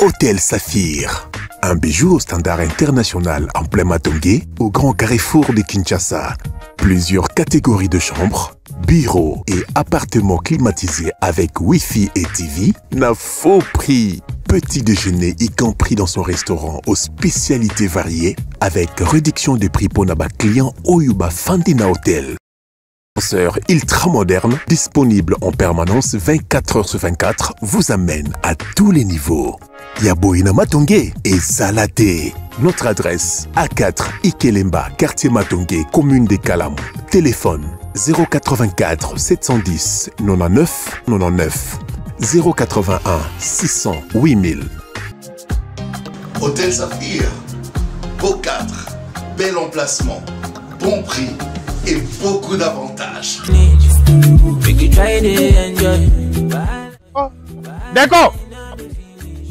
Hôtel Saphir. Un bijou au standard international en plein Matongé, au grand carrefour de Kinshasa. Plusieurs catégories de chambres, bureaux et appartements climatisés avec Wi-Fi et TV, n'a faux prix. Petit déjeuner y compris dans son restaurant aux spécialités variées, avec réduction des prix pour naba clients Oyuba Fandina Hotel. Ascenseur ultra moderne, disponible en permanence 24 heures sur 24, vous amène à tous les niveaux. Yaboina Matongé et Salaté. Notre adresse A4 Ikelemba, quartier Matongé, commune des Kalam. Téléphone 084 710 99 99 081 600 8000. Hôtel Saphir, beau cadre, bel emplacement, bon prix et beaucoup d'avantages. Oh, d'accord.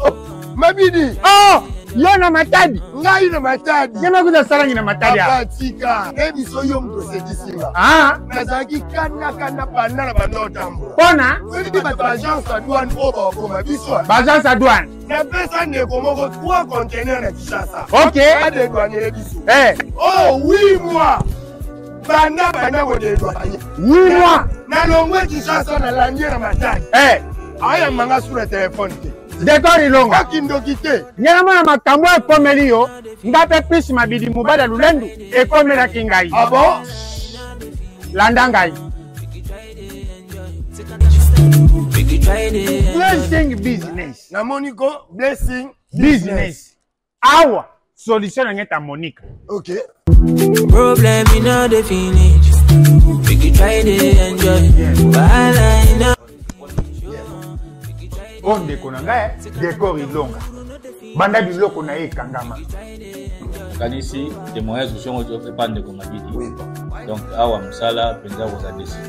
Oh, Mabidi. Oh, Yana Matadi. Ngai na Matadi. Yana kuda sarangi na Matadi. Abatika. Ebi so yo mprocedisinga. Ah. Nazaki kana banda na banda otambo. Bona. Wedi ba agence à douane oba okoma biso. Agence à douane. Na pesa ne komoko 3 containers na Kinshasa. OK. Pas de douane biso. Eh. Oh, 8 mois. Banda ko de douane. 8 mois. Na longwe Kinshasa na landier na Matadi. Eh. Aya manga sur le téléphone. D'accord, Ilonga. Nyama makambo ya komeli yo, ngape plus mabidi mubada lulendu, e komela kingai. Ah bon? Landangai. Blessing business. Na Monico, blessing business. Awa, solution ngeta Monica. OK. Problem in all the finish. We can try to enjoy. On déconanga, décor Ilonga. Banda biloko na ye kangama. Kanisi, des moyens sociaux ont fait pas de comabidi. Donc, awa msala, penza vous a décidé.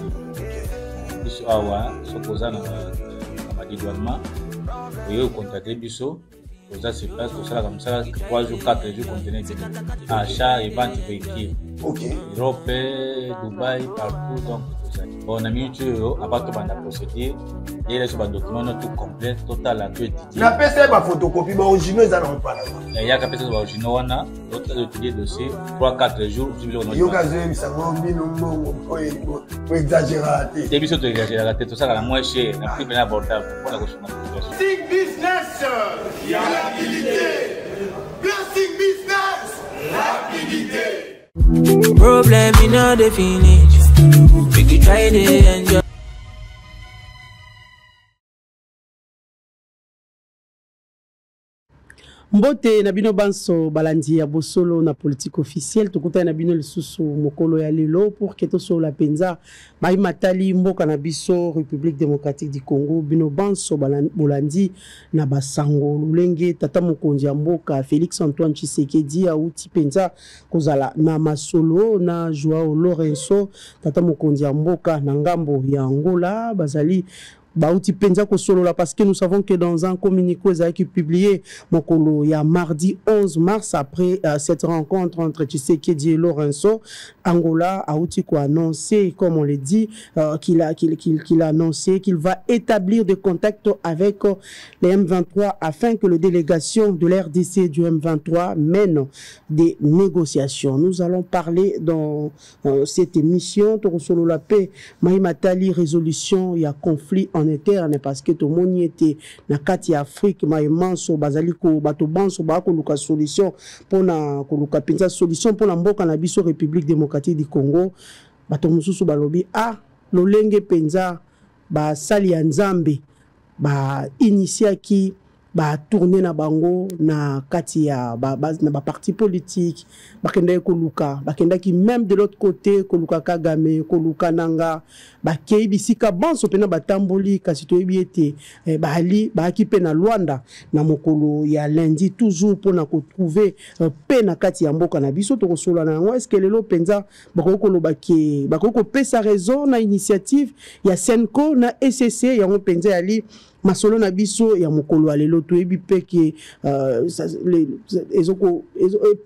Biso awa, s'opposant à ma dédouanement, vous avez contacté Biso, vous avez place, tout ça comme ça, 3 jours, 4 jours, contenez achat et vente véhicule. Ok. Europe, Dubaï, partout, donc. On a mis à part la procédure, et là, c'est un document tout complet, total, à tout étudié. La PC, ma photocopie, mais originaux, ils n'ont pas là. Il y a qu'à PC, originaux, on a, d'autres étudiés dossier, 3-4 jours, il y a des gens qui exagérer. Début, c'est exagérer, tout ça, la moins cher, la plus bien abordable pour la recherche. Blessing business, il y a rapidité. Blessing business, rapidité. Problem in all the finish. We can try to enjoy. Mbote na bino banso balandi ya bosolo na politique officielle tukuta na bino lisusu mokolo ya lelo pour que to so la penza mai matali mboka na biso République démocratique du Congo bino banso balandi na basango lulenge tata mokonzi ya mboka Félix Antoine Tshisekedi auti penza kozala na masolo na Joao Lorenzo tata mokonzi ya mboka na ngambo ya Angola bazali Bauti penza ko solo là parce que nous savons que dans un communiqué qui est publié mokolo ya mardi 11 mars après cette rencontre entre Tshisekedi et Lorenzo, Angola a outi ko annoncé comme on le dit qu'il a annoncé qu'il va établir des contacts avec les M23 afin que les délégations de l'RDC du M23 mènent des négociations. Nous allons parler dans cette émission to solo la paix Maïmatali résolution il y a conflit en interne parce que tout le monde était na kati Afrique maimanso bazali ko bato banso ba ko luka solution pour na ko luka penza solution pour la mboka na biso République démocratique du Congo bato mususu balobi lolenge penza ba sali ya nzambe ba initiaki ba tourner na bango na kati ya na ba parti politique bakenda ko luka bakenda ki même de l'autre côté ko luka Kagame ko luka nanga ba kei bisika banso pena batamboli kasi to ebiete bali ba ki pena Luanda na mokolo ya lundi toujours pour na ko trouver pena kati ya mboka na biso to ko sola na ngo est-ce que lelo penza bakoko lo pesa raison na initiative ya Senko na SCC ya ngo penza ali masolo na biso ya mokolo alelo toyebi pe ke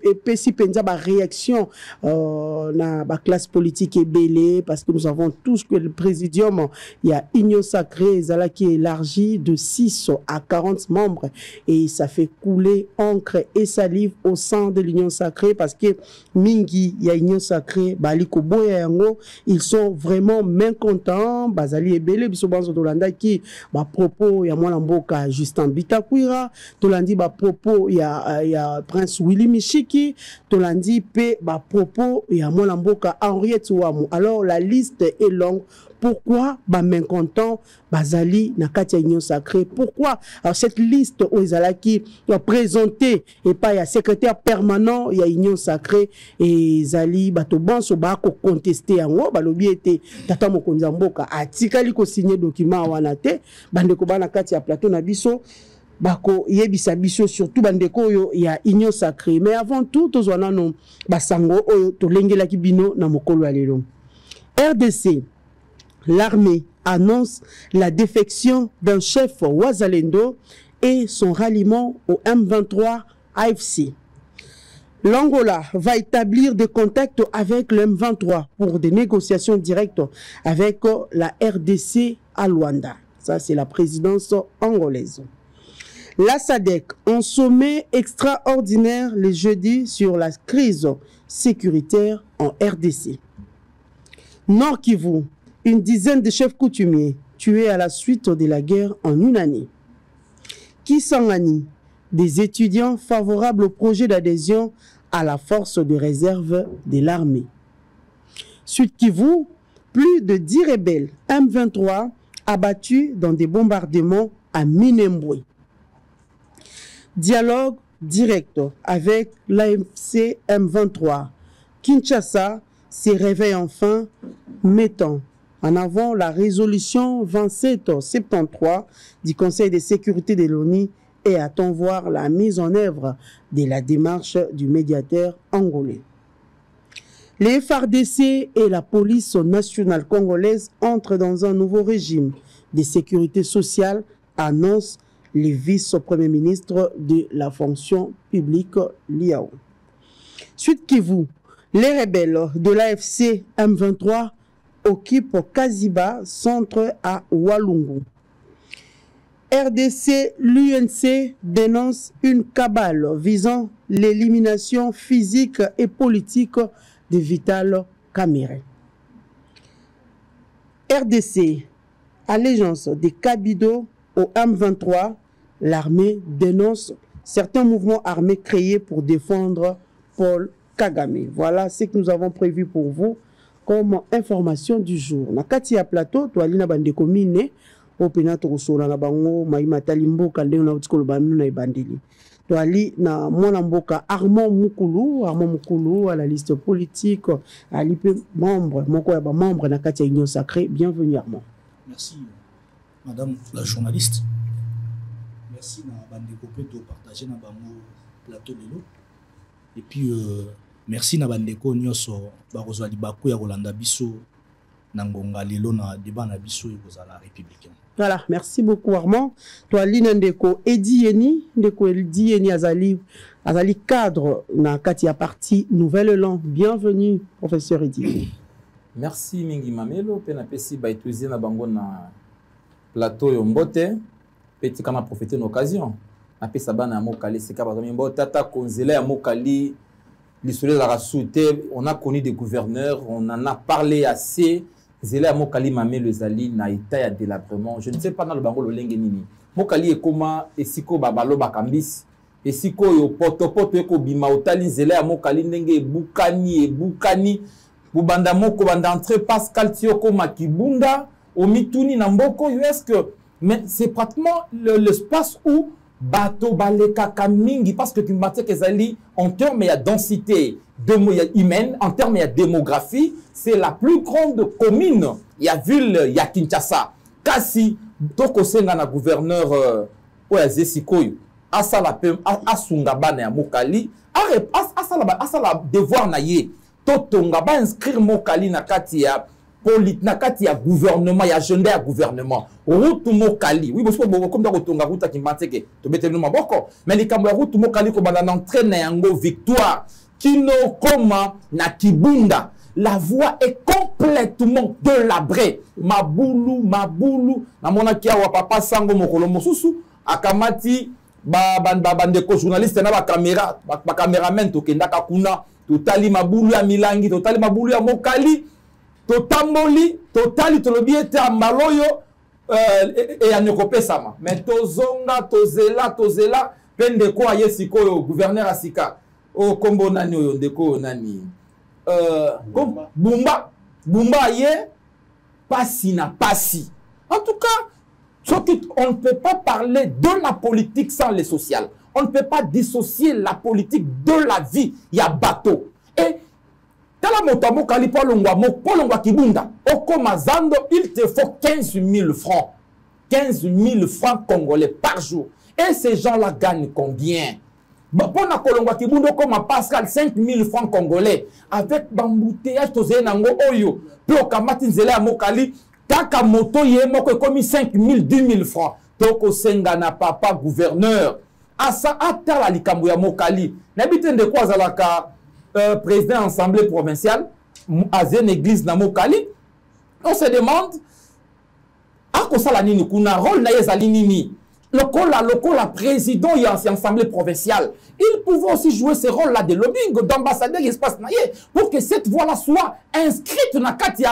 epesi penza ba réaction na ba classe politique ebele parce que nous savons tous que le présidium il y a Union Sacrée ezala qui est élargi de 6 à 40 membres et ça fait couler encre et salive au sein de l'Union Sacrée parce que mingi ya Union Sacrée bali ko boya yango ils sont vraiment mécontents bazali ebele biso banzo tolanda ki ba propos ya mwana mboka Justin Bitakwira tolandi ba propos ya Prince Willy Michiki tolandi pe ba propos ya mwana mboka Henriette Ouamu. Alors la liste est longue. Pourquoi ba mécontent bazali na kati ya Union Sacrée? Pourquoi alors cette liste aux Zalaki a présenté et pas ya secrétaire permanent ya Union Sacrée et Zali bato banso ba ko contester yango balobi ete tata mokonzi mboka atikali ko signer document wana te bandeko bana kati ya plateau na biso bako yebisa biso surtout bandeko oyo ya Union Sacrée. Mais avant tout tozwana no basango oyo tolengela kibino na mokolo ya lelo. RDC, l'armée annonce la défection d'un chef Wazalendo et son ralliement au M23 AFC. L'Angola va établir des contacts avec le M23 pour des négociations directes avec la RDC à Luanda. Ça, c'est la présidence angolaise. La SADC, un sommet extraordinaire le jeudi sur la crise sécuritaire en RDC. Nord Kivu, une dizaine de chefs coutumiers tués à la suite de la guerre en une année. Kisangani, des étudiants favorables au projet d'adhésion à la force de réserve de l'armée. Sud Kivu, plus de 10 rebelles M23 abattus dans des bombardements à Minembwe. Dialogue direct avec l'AFC M23. Kinshasa se réveille enfin, mettant en avant la résolution 2773 du Conseil de sécurité de l'ONU et attend voir la mise en œuvre de la démarche du médiateur angolais. Les FARDC et la police nationale congolaise entrent dans un nouveau régime de sécurité sociale, annonce le vice-premier ministre de la fonction publique Liao. Suite Kivu, les rebelles de l'AFC M23 occupent Kaziba, centre à Walungu. RDC, l'UNC dénonce une cabale visant l'élimination physique et politique de Vital Kamerhe. RDC, allégeance de Kabido au M23, l'armée dénonce certains mouvements armés créés pour défendre Paul Kagame. Voilà ce que nous avons prévu pour vous comme information du jour. Na kati ya plateau, toalina bande komine, opena tokosola na bango, maimatali mboka ndenge na utikolo baminu na ibandeli. Toali na mwana mboka Armand Mukulu à la liste politique, ali pe membre, moko ya ba membre na kati ya Union Sacrée. Bienvenue Armand. Merci madame la journaliste. Merci na bande kopé de partager na bango plateau lelo. Et puis merci na bandeko nyonso bakozwa libaku ya kolanda biso na ngonga lelo na débat na biso ekozala républicain. Voilà, merci beaucoup Armand. Toi Linandeko Edi Yeni azali cadre na kati ya parti Nouvelle Élan. Bienvenue professeur Edi. Merci mingi mamelo pe na pesi ba étudier na bango na plateau yo mbote petit kana profiter une occasion. Na pesa bana mokali c'est ka par exemple tata konzela ya mokali l'histoire de la rassouté, on a connu des gouverneurs, on en a parlé assez. Zéla Mokali Mamé le Zali na état ya délabrement. Je ne sais pas dans le bango le lenge nini. Mokali e koma esiko babalo bakambis. Esiko yo poto eko bima otali zéla Mokali ndenge bukani. Bubanda moko banda entrée Pascal Tioko Makibunda omituni na mboko est-ce que mais c'est pratiquement l'espace où bateau baleka kamingi parce que tu m'as que Zali en termes il y a densité humaine, en termes il y a démographie, c'est la plus grande commune. Il y a ville, il y a Kinshasa. Kasi toko senga na gouverneur oya Zesikoyo asala asunga na Mokali asala devoir na ye totonga ba inscrire Mokali na kati ya nakati ya gouvernement ya agenda ya gouvernement route mokali oui parce que comme dans tonga route ki manteke to betelu maboko mais likambo ya route mokali ko banda entraîne yango victoire kino koma na kibunda la voie est complètement délabrée mabulu na mona kia wa papa sango mokolo mosusu akamati bandeko journaliste na ba cameraman to kendaka kuna totali mabulu ya milangi totali mabulu ya mokali totamboli totali tolobi ete ambaloyo eyanyokopesama mais tozonga tozela pe ndeko aye sikoyo gouverneur asika o kombo nani oyo ndeko nani bumba aye pasi na pasi en tout cas on ne peut pas parler de la politique sans le social. On ne peut pas dissocier la politique de la vie. Il y a bateau. Et tala motamo kalipo longwa kibunda. Okomazando, il te faut 15 000 francs. 15 000 francs congolais par jour. Et ces gens-là gagnent combien? Pour na kolongwa kibunda comme Pascal 5 000 francs congolais. Avec bambouteillage tozé nango oyo. Puis okamati nzela ya mokali. Kaka moto ye moko komi 5 000, 10 000 francs. Toko senga na papa gouverneur. Asa atala likambo ya mokali. Nabite nde kwa zalaka président assemblée provinciale. Azen église na mokali. On se demande. Ako sala nini kuna rôle na yezali nini. Lokola président y a assemblée provinciale. Il pouvait aussi jouer ce rôle-là de lobbying, d'ambassadeur espace naïe, pour que cette voie-là soit inscrite dans la carte. Il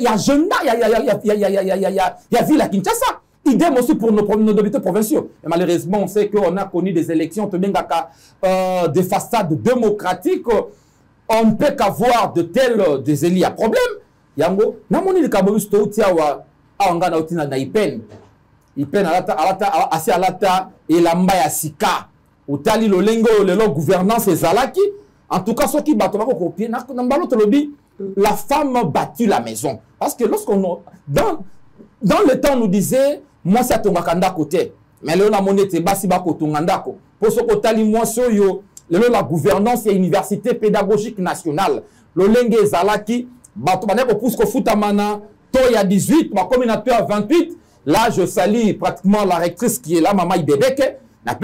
y a agenda, il y a ville à Kinshasa. Idem aussi pour nos députés provinciaux. Et malheureusement, on sait qu'on a connu des élections, des façades démocratiques. On ne peut qu'avoir de tels des élus à problème. Yango, namoni le kabobisto tiawa aangana utina na ipen. Ipen assez alata et la mbaya sika. Utali lolengo lelo gouvernance ezalaki. En tout cas, ceux qui battent pas copier, la femme battu la maison. Parce que lorsqu'on dans le temps on nous disait moi c'est tongakanda côté. Mais le la monnaie basi bako tongandako. Pour ce que moi soyo la gouvernance et université pédagogique nationale. Lolenge ezalaki bato baneko pousse futamana to ya 18, ma communauté à 28. Là, je salue pratiquement la rectrice qui est là, Maman Ibebeke. Na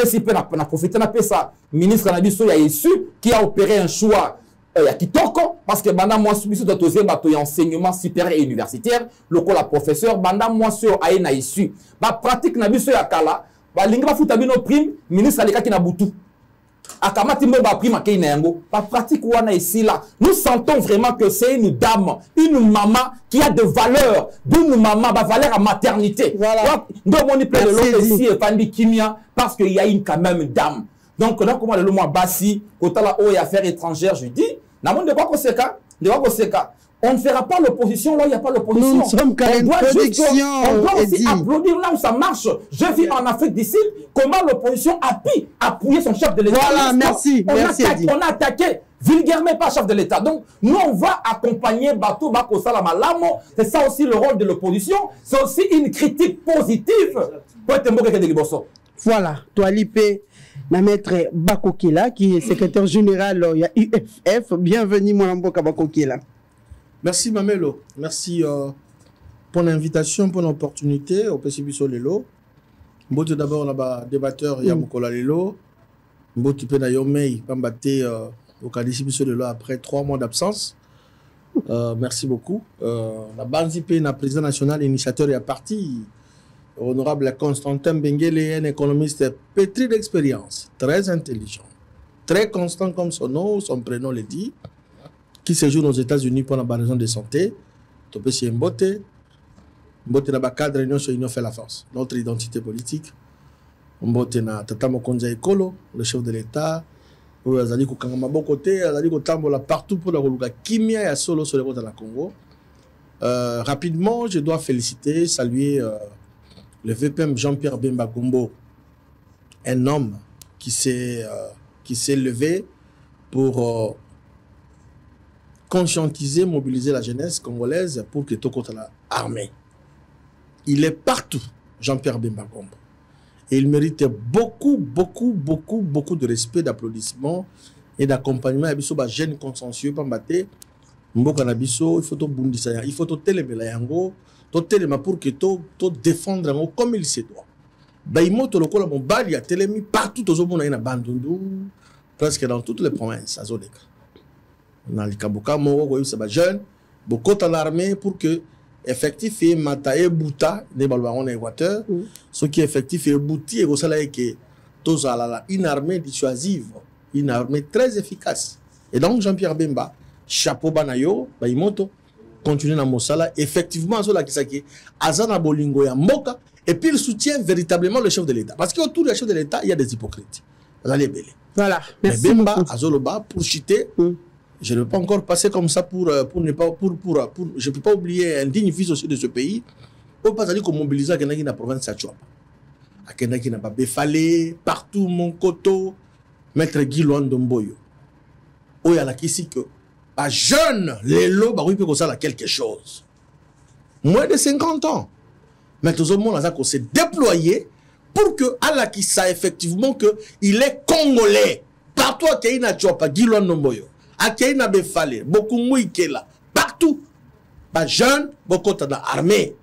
profité na pesa ministre Nabiso ya issu qui a opéré un choix ya kitoko parce que banda moi subiso de deuxième bateau enseignement supérieur et universitaire loko la professeur banda moi sur aye na issu ba pratique Nabiso ya kala ba linga futa bino prime ministre aleka ki na butu akamati mbo ba prime akei na yango ba pratique wana ici là nous sentons vraiment que c'est une dame une maman qui a de valeur d'une maman ba valeur à maternité voilà donc on y plein de l'autre ici et Fandi Kimia parce qu'il y a une quand même dame donc là comment le mois bassi côté la haut et affaires étrangères je dis na monde de quoi seka on ne fera pas l'opposition là il n'y a pas l'opposition. Nous sommes quand même on doit aussi applaudir là où ça marche. Je vis en Afrique du Sud comment l'opposition a pu appuyer son chef de l'État. Voilà, merci. On a attaqué vulgairement pas chef de l'État. Donc nous on va accompagner Batou Bako Salama Lamo. C'est ça aussi le rôle de l'opposition. C'est aussi une critique positive pour être de Liboso. Voilà, toi l'IP. Na maître Bakokela qui est secrétaire général il y a UFF. Bienvenue mon amboka Bakokela. Merci Mamelo, merci pour l'invitation, pour l'opportunité au PCB Solelo. Mbote d'abord on a débatteur Yamukola Lelo. Mbote Pena Yomei Pambate au PCB Solelo après 3 mois d'absence. Merci beaucoup. La Banzi Pena président national, initiateur et parti. Honorable Constantin Bengele, un économiste pétri d'expérience, très intelligent, très constant comme son nom, son prénom le dit, qui séjourne aux États-Unis pour la raison de santé. Topé chez Mbote. Mbote n'a pas cadre réunion sur l'Union fait la force. Notre identité politique. Mbote n'a Tata Mokonza Ekolo, le chef de l'État. Où Azali Koukangama bon côté, Azali Kotambola partout pour la Roluga Kimia et Solo sur les routes de la Congo. Rapidement, je dois féliciter, saluer le VPM Jean-Pierre Bemba Gombo, un homme qui s'est levé pour conscientiser, mobiliser la jeunesse congolaise pour que tout contre l'armée. Il est partout, Jean-Pierre Bemba Gombo. Et il mérite beaucoup de respect, d'applaudissements et d'accompagnement. Il y a des jeunes consensueux, mboka na biso il faut to bundisa il faut to telemela yango to telema pour que to défendre yango comme il se doit baimoto lokola mobali ya telemi partout tozomona na bandundu presque dans toutes les provinces azoleka na likabuka moko ko yisa ba jeune bokota l'armée pour que effectif et mata et buta ne balbango na Équateur ce qui effectif et bouti et ko sala que tozala une armée dissuasive, une armée très efficace. Et donc Jean-Pierre Bemba, chapeau banayo, baimoto, continue dans Mosala, effectivement, sur la Kisaki, Azana Bolingo ya Moka, et puis il soutient véritablement le chef de l'État. Parce qu'autour du chef de l'État, il y a des hypocrites. Voilà, merci. Mais Bemba, Azoloba, pour citer, je ne peux pas encore passer comme ça pour ne pas, je ne peux pas oublier un digne fils aussi de ce pays, pour pas aller comme mobiliser dans la province de Chouapa. Akenda qui n'a pas Befalé, partout mon koto, maître Guy Luandomboyo. Oya la kisi que, pas jeune, les lots, bah oui, peut ça quelque chose. Moins de 50 ans. Mais tout le monde a s'est déployé pour que, à la kisa, effectivement, que il est congolais. Partout à Keina Tchopa, Guy Luandomboyo, à Keina Befalé, beaucoup mouikela, partout. Pas jeune, beaucoup dans l'armée.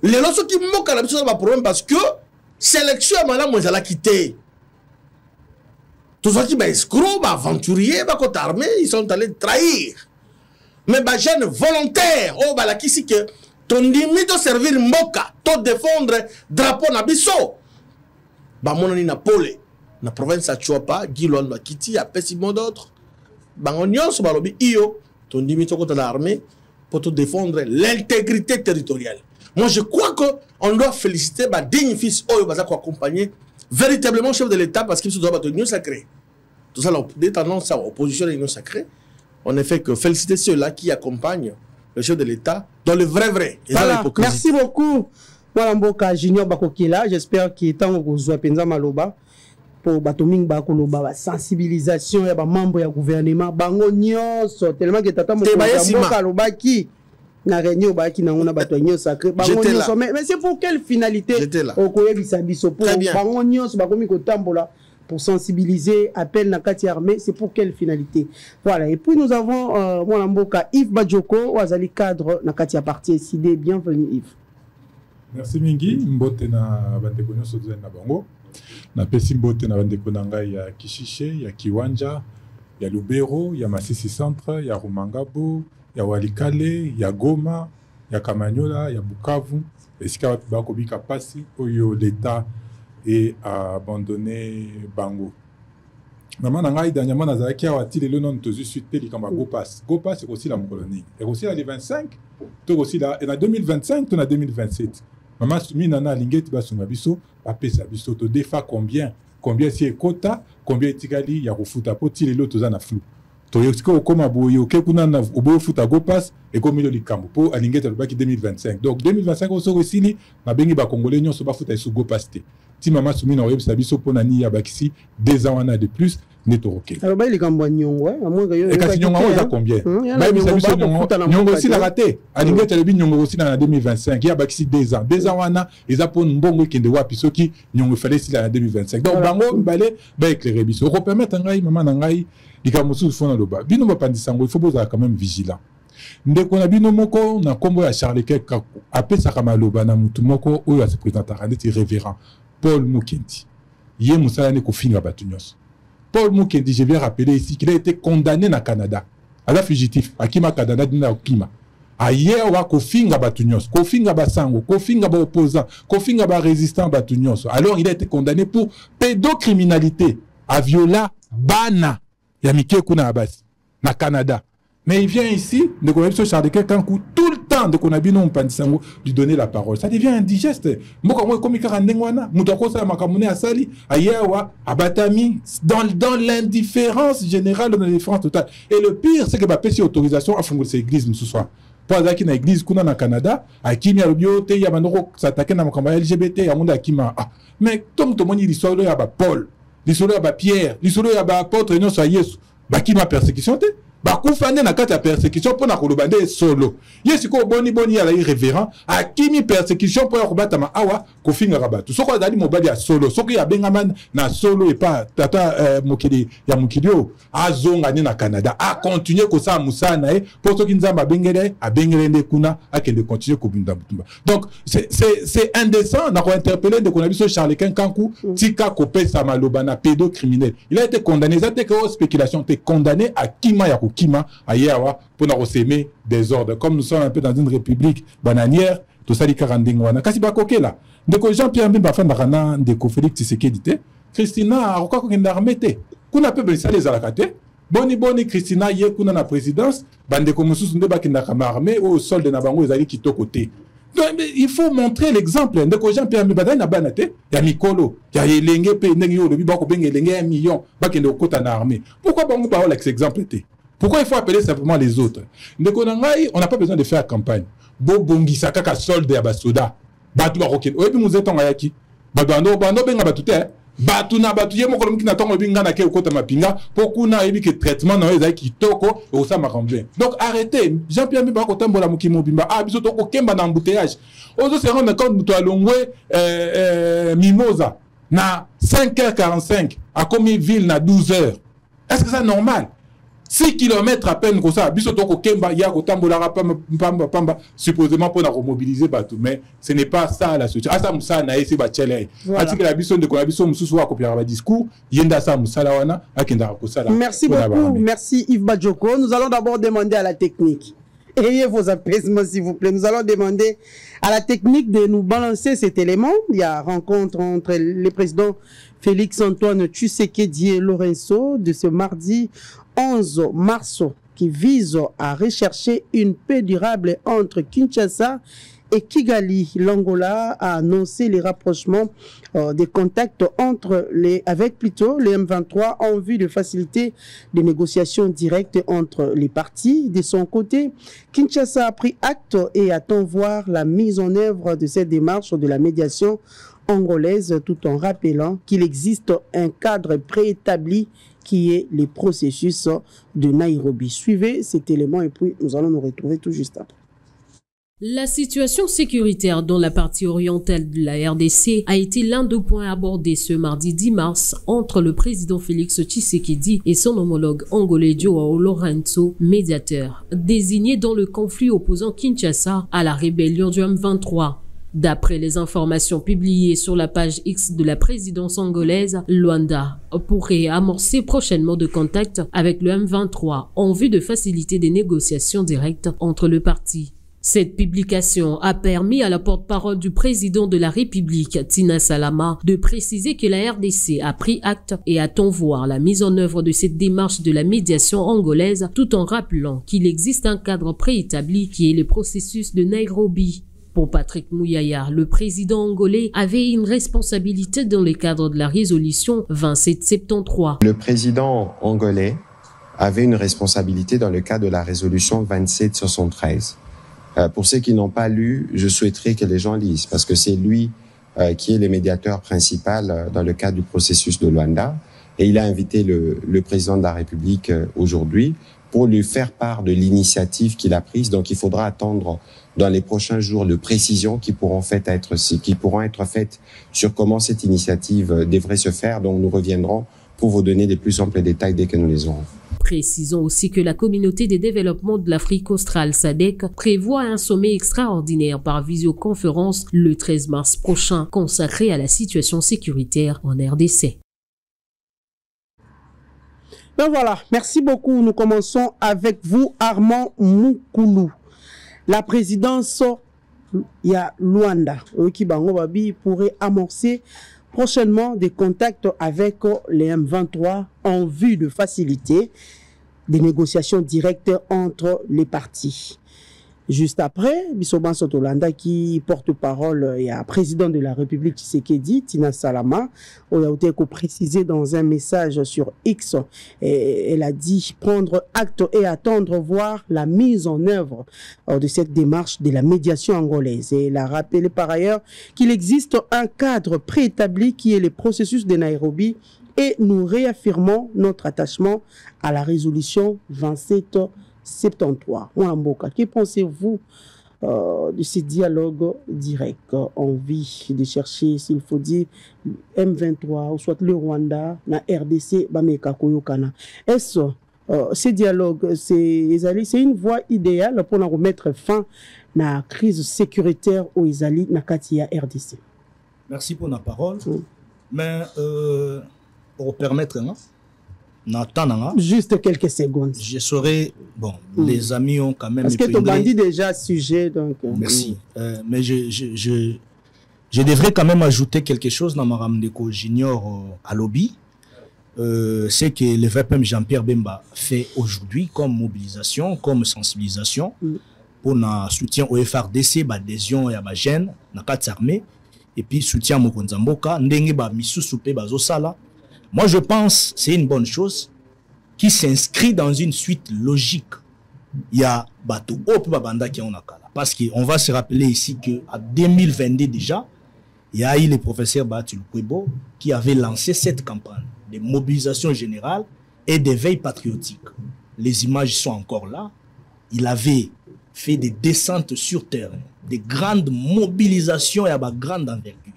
Les lots qui manquent à la mission, c'est un problème parce que, sélection madame moi la quitté tout ça qui escroc aventurier côté armée ils sont allés trahir mais bah jeune volontaire oh bah la qui si que ton limite de servir mboka to défendre drapeau na biso bah mon ani na pole na province à Chouapa Guy Luando Kiti a pesimo d'autres bah on y so balobi io ton limite côté l'armée pour te défendre l'intégrité territoriale. Moi, je crois qu'on doit féliciter ma digne fils Oyo Bazako accompagner véritablement le chef de l'État parce qu'il se doit battre l'union sacrée. Tout ça, des tendances à opposition à l'union sacrée. On ne fait que féliciter ceux-là qui accompagnent le chef de l'État dans le vrai. Voilà, merci beaucoup. Voilà, Mboka Junior Bakokila. J'espère qu'il est temps que vous soyez Penza Maloba pour Batoming Bakoloba, la sensibilisation, il y a des membres du gouvernement, bango nyonso, tellement que tata Mboka Lobaki. J'étais là. Mais c'est pour quelle finalité? J'étais là. Très bien. Pour sensibiliser, appel Nakati armée, c'est pour quelle finalité? Voilà. Et puis nous avons Mboka Yves Badjoko, Wazali cadre Nakati à partir SID. Bienvenue Yves. Merci Mingi. Mbote na bandeko nyonso na bango. Na pesi mbote na bandeko nanga ya Kishishe, ya Kiwanja, ya Lubero, ya Masisi Centre, ya Rumangabo, ya Walikale, ya Goma, ya Kamanyola, ya Bukavu, esika watu bako bika pasi, oyo l'État est abandonné bango. Maman nangai dernièrement nazaki awati le non tozu suite li kamba Gopas. Gopas c'est aussi la colonie. Et aussi la 25, to aussi la en 2025, to na 2027. Maman sumi nana lingeti basunga biso, apesa biso to defa combien si quota, combien tikali ya kufuta poti lelo toza na flou. Toyosiko koma boyo ke kuna na obo futa go pass et comme il likambo po alingeta lobaki 2025. Donc 2025 on sort aussi na bengi ba congolais nyonso ba futa isu go pass te. Ti mama sumi na web sabiso pona ni ya bakisi 2 ans de plus netoroke. Alors ba likambo nyongo amwe ga yo. Et kasi nyongo za combien? Ba sabiso nyongo aussi la raté. Alingeta lebi nyongo aussi na 2025 ya bakisi 2 ans. 2 ans wana eza pon mbongo kende wapi soki nyongo fallait si la 2025. Donc bango balé ba éclairer biso. Ko permettre ngai mama na ngai likamusu fona loba. Bino bapandisango il faut boza quand même vigilant. Ndeko na bino moko na kombo ya Charles Keka apesa kama loba na mutu moko oyo a se présentera ndeti révérend Paul Mukendi. Yé musala ne kofinga batu nyonso. Paul Mukendi, je viens rappeler ici qu'il a été condamné na Canada. À la fugitif, akima Canada dina okima. Ayer wa kofinga batu nyonso, kofinga basango, kofinga ba opposant, kofinga ba résistant batu nyonso. Alors il a été condamné pour pédocriminalité, à viola bana ya mike kuna abasi na Canada. Mais il vient ici, de connaître Charles quelqu'un coup tout le temps de Konabino Mpandisango lui donner la parole. Ça devient indigeste. Moi comme Karandengwana, Mutakosa Makamune Asali, Ayawa, Abatami, dans l'indifférence générale, dans l'indifférence totale. Et le pire, c'est que ma petite autorisation à fonder cette église ce soir. Pour aller dans l'église qu'on a au Canada, à Kimi a l'obiote, il y a Manoro s'attaquer dans le LGBT, il y a monde à Kima. Mais comme tout le monde dit l'histoire, il y a Paul, l'histoire il y a Pierre, l'histoire il y a apôtre, et non soit Yesu. Bakima persécution. Bakufane na kati ya persécution pour na kolobande solo. Yesiko boni ya la révérend a kimi persécution pour ya kobata ma awa kofinga rabatu soko azali mobali ya solo soko ya bengama na solo et pas tata mokili ya mokilio azonga ne na Canada a continuer ko sa musana pour soki nzamba abengele nde kuna akende continuer ko binda butumba. Donc c'est indécent na ko interpeller de konabiso Charles Kankou tika ko pesa maloba na pédocriminel. Il a été condamné, ça était que spéculation, était condamné à kima ya ko kima ayawa pour na semer des ordres. Comme nous sommes un peu dans une république bananière, tout ça li karandingwana. Kasi ba kokela. Ndeko Jean-Pierre Mbemba fandakana ndeko Félix Tshisekedi te. Christina aroka ko kenda armete. Kuna pe belisa les alakate. Boni Christina ye kuna na présidence, bandeko mususu nde bakenda kama armée au solde na bango ezali kitoko te. Donc, il faut montrer l'exemple. Ndeko Jean-Pierre Mbemba na banate ya mikolo, ya elenge pe ndenge yo lobi bako benga elenge 1 million bakende okota na armée. Pourquoi bango ba l'ex exemple te? Pourquoi il faut appeler simplement les autres? Ndeko nangai, on n'a pas besoin de faire campagne. Bo bongisa kaka solde ya basoda. Batu ba rokene. Oyebi muzeto ngayaki. Bando benga batu te. Batu na batu ye mokolo mukina tongo binga na ke okota mapinga pokuna ebi ke traitement na ezaki kitoko o sa makambe. Donc arrêtez. Jean-Pierre Mbemba ko tambola mukimo bimba. Ah biso to ko kemba na embouteillage. Ozo se rendre compte muto alongwe Mimosa na 5h45 à combien ville na 12h. Est-ce que c'est normal? 6 km à peine comme ça, biso toko kemba ya ko tambola pamba supposément pour remobiliser bateau, mais ce n'est pas ça la solution. Asa musa na ese ba chele. Ati que la biso de ko biso mususu wa ko pia discours, yenda sa musala wana akenda ko sala. Merci beaucoup, merci Yves Badjoko. Nous allons d'abord demander à la technique. Ayez vos apaisements s'il vous plaît. Nous allons demander à la technique de nous balancer cet élément. Il y a rencontre entre les présidents Félix Antoine Tshisekedi et Lorenzo de ce mardi 11 mars qui vise à rechercher une paix durable entre Kinshasa et Kigali. L'Angola a annoncé les rapprochements des contacts avec les M23 en vue de faciliter les négociations directes entre les parties. De son côté, Kinshasa a pris acte et attend voir la mise en œuvre de cette démarche de la médiation angolaise tout en rappelant qu'il existe un cadre préétabli qui est le processus de Nairobi. Suivez cet élément et puis nous allons nous retrouver tout juste après. La situation sécuritaire dans la partie orientale de la RDC a été l'un des points abordés ce mardi 10 mars entre le président Félix Tshisekedi et son homologue angolais Joao Lorenzo, médiateur, désigné dans le conflit opposant Kinshasa à la rébellion du M23. D'après les informations publiées sur la page X de la présidence angolaise, Luanda pourrait amorcer prochainement de contacts avec le M23 en vue de faciliter des négociations directes entre les parties. Cette publication a permis à la porte-parole du président de la République, Tina Salama, de préciser que la RDC a pris acte et attend voir la mise en œuvre de cette démarche de la médiation angolaise, tout en rappelant qu'il existe un cadre préétabli qui est le processus de Nairobi. Pour Patrick Mouyaya, le président angolais avait une responsabilité dans le cadre de la résolution 2773. Le président angolais avait une responsabilité dans le cadre de la résolution 2773. Pour ceux qui n'ont pas lu, je souhaiterais que les gens lisent parce que c'est lui qui est le médiateur principal dans le cadre du processus de Luanda. Et il a invité le président de la République aujourd'hui pour lui faire part de l'initiative qu'il a prise. Donc il faudra attendre dans les prochains jours de précisions qui pourront être faites sur comment cette initiative devrait se faire. Donc nous reviendrons pour vous donner les plus amples détails dès que nous les aurons. Précisons aussi que la communauté des développements de l'Afrique australe SADC prévoit un sommet extraordinaire par visioconférence le 13 mars prochain consacré à la situation sécuritaire en RDC. Ben voilà, merci beaucoup. Nous commençons avec vous, Armand Moukoulou. La présidence, il y a Luanda, qui pourrait amorcer prochainement des contacts avec les M23 en vue de faciliter des négociations directes entre les parties. Juste après, Bissoban Sotolanda qui porte-parole et président de la République Tshisekedi, Tina Salama, a été précisé dans un message sur X. Et elle a dit prendre acte et attendre voir la mise en œuvre de cette démarche de la médiation angolaise. Et elle a rappelé par ailleurs qu'il existe un cadre préétabli qui est le processus de Nairobi et nous réaffirmons notre attachement à la résolution 2773. Que pensez-vous de ce dialogue direct. Envie de chercher, s'il faut dire, M23 ou soit le Rwanda, la RDC, Bameka Koyokana. Est-ce ce dialogue, c'est une voie idéale pour nous remettre fin à la crise sécuritaire au Isali, na Katia RDC? Merci pour la parole. Mais pour permettre, juste quelques secondes. Je saurais, bon, les amis ont quand même... Parce que tu as dit déjà sujet, donc... Merci. Mais je devrais quand même ajouter quelque chose dans ma Ramdeko Junior à lobby. C'est que le VPM Jean-Pierre Bemba fait aujourd'hui comme mobilisation, comme sensibilisation pour le soutien au FRDC, l'adhésion à la gêne, la carte armée, et puis soutien à Mokonzamboka, ndenge ba misusupe bazosala. Moi je pense que c'est une bonne chose qui s'inscrit dans une suite logique. Il y a Bato Banda qui est en Akala. Parce qu'on va se rappeler ici qu'en 2022 déjà, il y a eu le professeur Batul Kwebo qui avait lancé cette campagne de mobilisation générale et d'éveil patriotique. Les images sont encore là. Il avait fait des descentes sur terre, des grandes mobilisations et à grande envergure.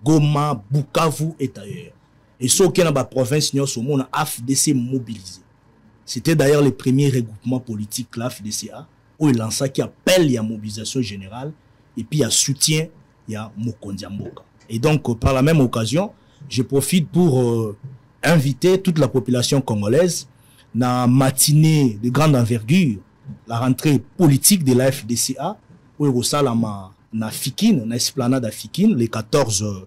Goma, Bukavu et ailleurs. Et ceux qui sont dans la province, nous avons AFDC mobilisé. C'était d'ailleurs le premier regroupement politique, l'AFDCA, où il lança qui appelle la mobilisation générale et puis il y a soutien, il y a Mokondiamboka. Et donc, par la même occasion, je profite pour inviter toute la population congolaise dans la matinée de grande envergure, la rentrée politique de la FDCA, où il y a na Fikine, na esplanade à Fikine, le 14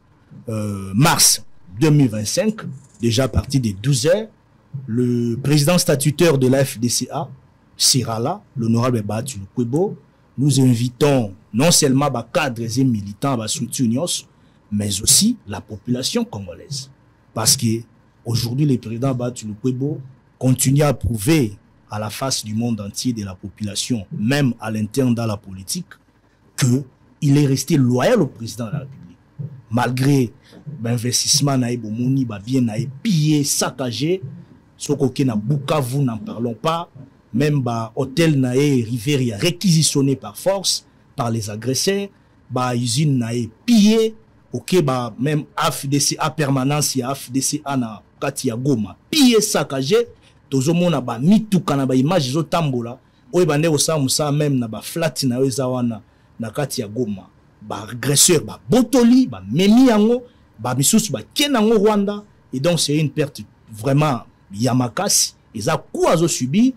mars 2025, déjà à partir de 12h, le président statutaire de la FDCA sera là, l'honorable Batul Kwebo. Nous invitons non seulement les cadres et militants à soutenir, mais aussi la population congolaise. Parce que aujourd'hui, le président Batul Kwebo continue à prouver à la face du monde entier de la population, même à l'interne dans la politique, qu'il est resté loyal au président de la République. Malgré l'investissement, bien pillé, saccagé, ce qu'on a Bukavu, n'en parlons pas, même hôtel naé Rivière réquisitionné par force par les agresseurs, usine naé pillé, même AFDCA permanence ya AFDCA na kati ya Goma pillé, saccagé, tozomona ba mituka na ba image zo tambola oyo bande osamusa même na ba flat na ezawana na kati ya Goma, ba agresseur ba botoli ba memi yango ba misusu ba kenango Rwanda. Et donc c'est une perte vraiment yamakasi, ils a quoi à subir,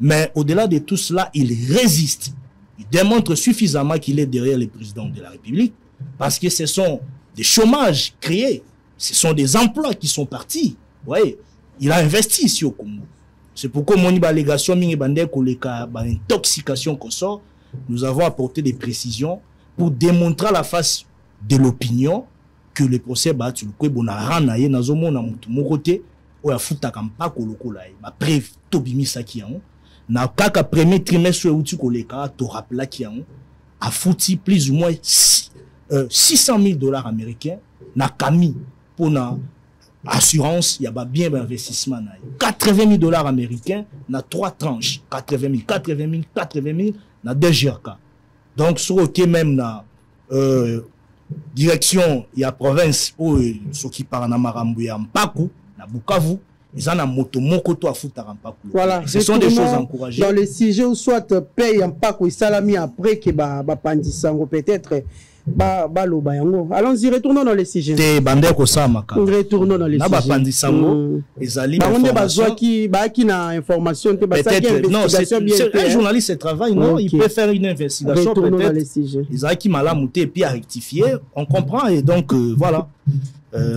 mais au-delà de tout cela, il résiste. Il démontre suffisamment qu'il est derrière le président de la République, parce que ce sont des chômages créés, ce sont des emplois qui sont partis. Ouais, il a investi ici au Congo. C'est pourquoi mon allégation intoxication qu'on sort, nous avons apporté des précisions pour démontrer à la face de l'opinion que le procès Batul Kwebo na ranaye na zomo na mutu mokote o ya futa kampa kolokola ba preuve tobimi saki yango na kaka premier trimestre uti koleka to rappela ki yango a fouti plus ou moins $600,000 américains na kami pour na assurance ya ba bien investissement na $80,000 américains na 3 tranches 80,000 na DGRK. Donc sur OK même na direction ya province où ceux qui parlent na marambu ya Mpaku na Bukavu, ils ont un moto moko to afuta Mpaku. Voilà, ce sont des choses encouragées. Dans les sujets où soit paye Mpaku salami après que ba pandisango peut-être ba yango. Allons-y, retournons dans les sujets. Te bande ko samaka. Retournons dans les sujets. Na ba pandisango ezali qui na information te ba ça qui investigation bien fait. Un journaliste travaille non, okay. Il peut faire une investigation peut-être. Ils a qui malamuté et puis à rectifier, on comprend et donc voilà.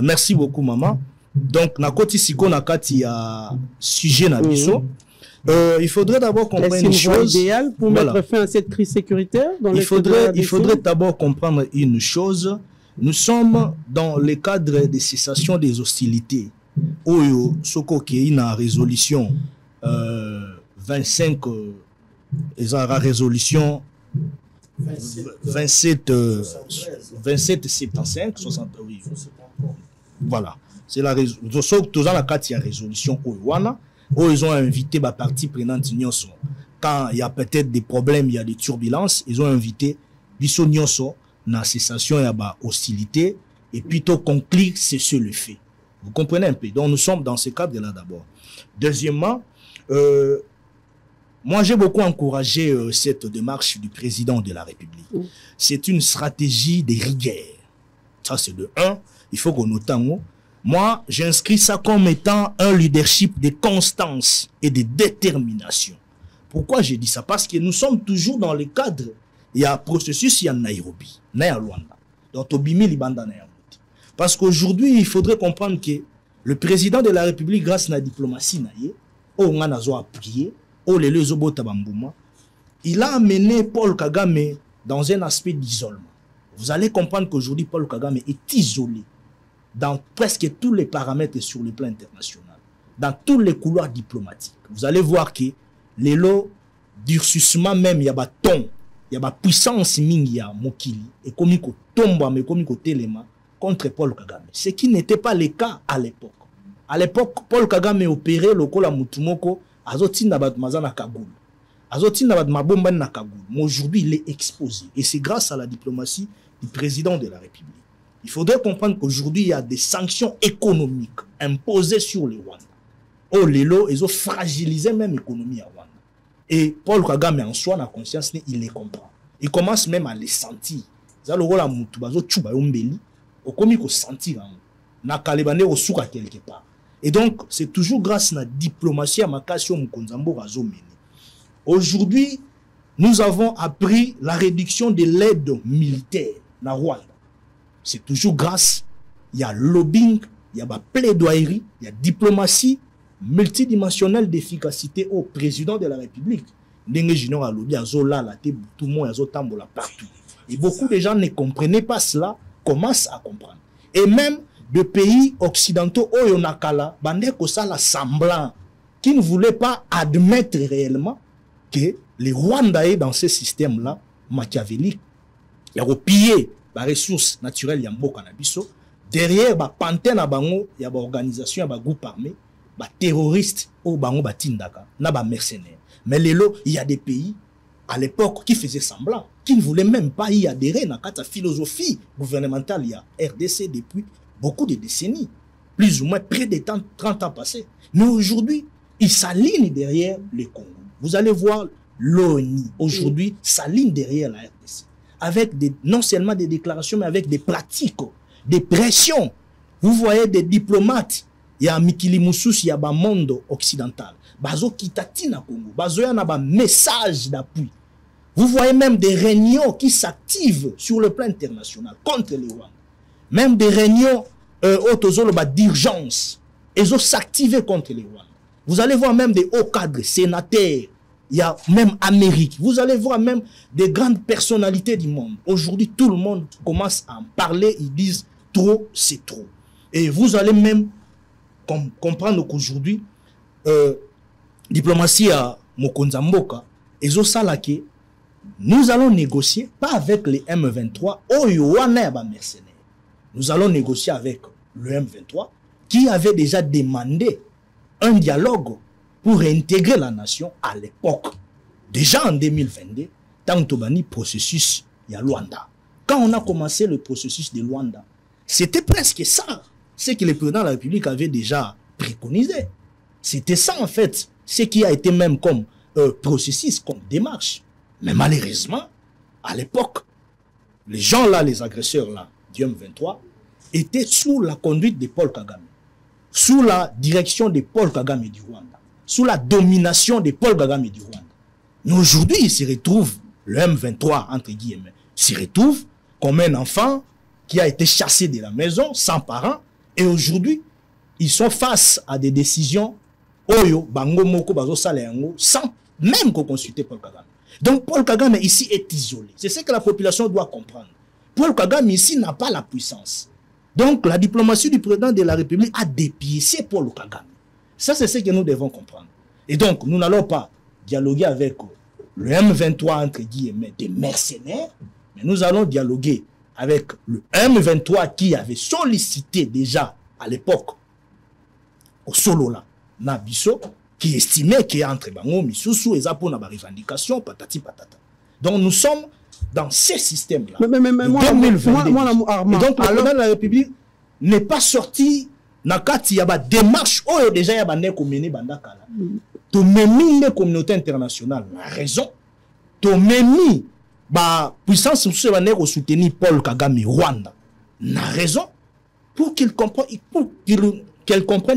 Merci beaucoup maman. Donc na koti siko na kati ya sujet na biso. Il faudrait d'abord comprendre une chose idéale pour mettre fin à cette crise sécuritaire dans il faudrait d'abord comprendre une chose. Nous sommes dans le cadre de cessation des hostilités. Oyo soko ki na résolution 25 la résolution 2775 60 oui. Voilà. C'est la résolution. Tous la carte, il y a résolution Owana. Où ils ont invité la partie prenante quand il y a peut-être des problèmes, il y a des turbulences, ils ont invité Bisso Nyonso dans cessation et hostilité, et puis tout conclure, c'est ce le fait. Vous comprenez un peu? Donc nous sommes dans ce cadre-là d'abord. Deuxièmement, moi j'ai beaucoup encouragé cette démarche du président de la République. C'est une stratégie de rigueur. Ça c'est de un, il faut qu'on note. Moi j'inscris ça comme étant un leadership de constance et de détermination. Pourquoi j'ai dit ça? Parce que nous sommes toujours dans le cadre, il y a un processus, il y a Nairobi, il y a Luanda. Donc Tobimi Libanda na parce qu'aujourd'hui, il faudrait comprendre que le président de la République, grâce à la diplomatie, il a amené Paul Kagame dans un aspect d'isolement. Vous allez comprendre qu'aujourd'hui, Paul Kagame est isolé dans presque tous les paramètres sur le plan international, dans tous les couloirs diplomatiques. Vous allez voir que les lots durcissement même, il y a ton, il y a puissance mingi ya mokili, et comme il tombe, mais comme il téléma, contre Paul Kagame. Ce qui n'était pas le cas à l'époque. À l'époque, Paul Kagame opérait le kola mutumoko, azotinda bat mazana Kagoul. Azotinda bat mabomba na Kagoul. Mais aujourd'hui, il est exposé. Et c'est grâce à la diplomatie du président de la République. Il faudrait comprendre qu'aujourd'hui, il y a des sanctions économiques imposées sur les Rwandais. Oh, les lots, ils ont fragilisé même l'économie à Rwanda. Et Paul Kagame, en soi, la conscience, il les comprend. Il commence même à les sentir. Zalorola mutubazo chuba yombeli. Au comique au sentir na kalebane au souka quelque part. Et donc c'est toujours grâce à la diplomatie à Makasio Mukonzambo Razo mené. Aujourd'hui, nous avons appris la réduction de l'aide militaire na Rwanda. C'est toujours grâce, il y a lobbying, il y a plaidoyerie, il y a diplomatie multidimensionnelle d'efficacité au président de la République. Ndenge junior a lobby azola la té tout le monde azotambola partout. Et beaucoup de gens ne comprenaient pas cela. Commence à comprendre. Et même de pays occidentaux, Oyonakala, Bandeko Sala semblant, qui ne voulaient pas admettre réellement que les Rwandais dans ce système-là, machiavélique, il y a pillé les ressources naturelles, il y a un cannabiso. Derrière, il y a pantin à bango, il y a une organisation, il y a un groupe armé, des terroristes, au bango batindaka, il y a des mercenaires. Mais il y a des pays à l'époque qui faisaient semblant, qui ne voulaient même pas y adhérer dans la philosophie gouvernementale. Il y a RDC depuis beaucoup de décennies, plus ou moins près de 30 ans passés. Mais aujourd'hui, ils s'alignent derrière le Congo. Vous allez voir l'ONU aujourd'hui s'aligne derrière la RDC, avec non seulement des déclarations, mais avec des pratiques, des pressions. Vous voyez des diplomates, il y a Mikili Moussous, il y a un monde occidental. Bazo Kitati na Congo, Bazo ya na ba message d'appui. Vous voyez même des réunions qui s'activent sur le plan international contre les Rwandais. Même des réunions d'urgence. Ils ont s'activé contre les Rwandais. Vous allez voir même des hauts cadres, sénateurs. Il y a même Amérique. Vous allez voir même des grandes personnalités du monde. Aujourd'hui, tout le monde commence à en parler. Ils disent trop, c'est trop. Et vous allez même comprendre qu'aujourd'hui, diplomatie à Mokonzamboka, ils ont ça là que nous allons négocier, pas avec les M23, mercenaires. Nous allons négocier avec le M23 qui avait déjà demandé un dialogue pour réintégrer la nation à l'époque. Déjà en 2022, tant que processus il y a Luanda. Quand on a commencé le processus de Luanda, c'était presque ça, ce que le président de la République avait déjà préconisé. C'était ça en fait, ce qui a été même comme processus, comme démarche. Mais malheureusement, à l'époque, les gens là, les agresseurs là, du M23, étaient sous la conduite de Paul Kagame, sous la direction de Paul Kagame du Rwanda, sous la domination de Paul Kagame du Rwanda. Mais aujourd'hui, il se retrouve, le M23, entre guillemets, se retrouve comme un enfant qui a été chassé de la maison, sans parents, et aujourd'hui, ils sont face à des décisions, Oyo, Bango Moko, Bazo Saleango, sans même consulter Paul Kagame. Donc Paul Kagame ici est isolé. C'est ce que la population doit comprendre. Paul Kagame ici n'a pas la puissance. Donc la diplomatie du président de la République a dépiécé Paul Kagame. Ça c'est ce que nous devons comprendre. Et donc nous n'allons pas dialoguer avec le M23 entre guillemets des mercenaires, mais nous allons dialoguer avec le M23 qui avait sollicité déjà à l'époque au Solola, Nabiso, qui estimait qu'il y a entre bango, misusu, et ça pour la revendication, patati patata. Donc nous sommes dans ces systèmes-là. Mais moi, et donc le président de la République n'est pas sorti dans le cadre, il y a des démarches, où déjà il y a des communautés bandakala. To memi les communautés internationales, la raison. To memi la puissance pour soutenir Paul Kagame Rwanda, la raison. Pour qu'elle comprenne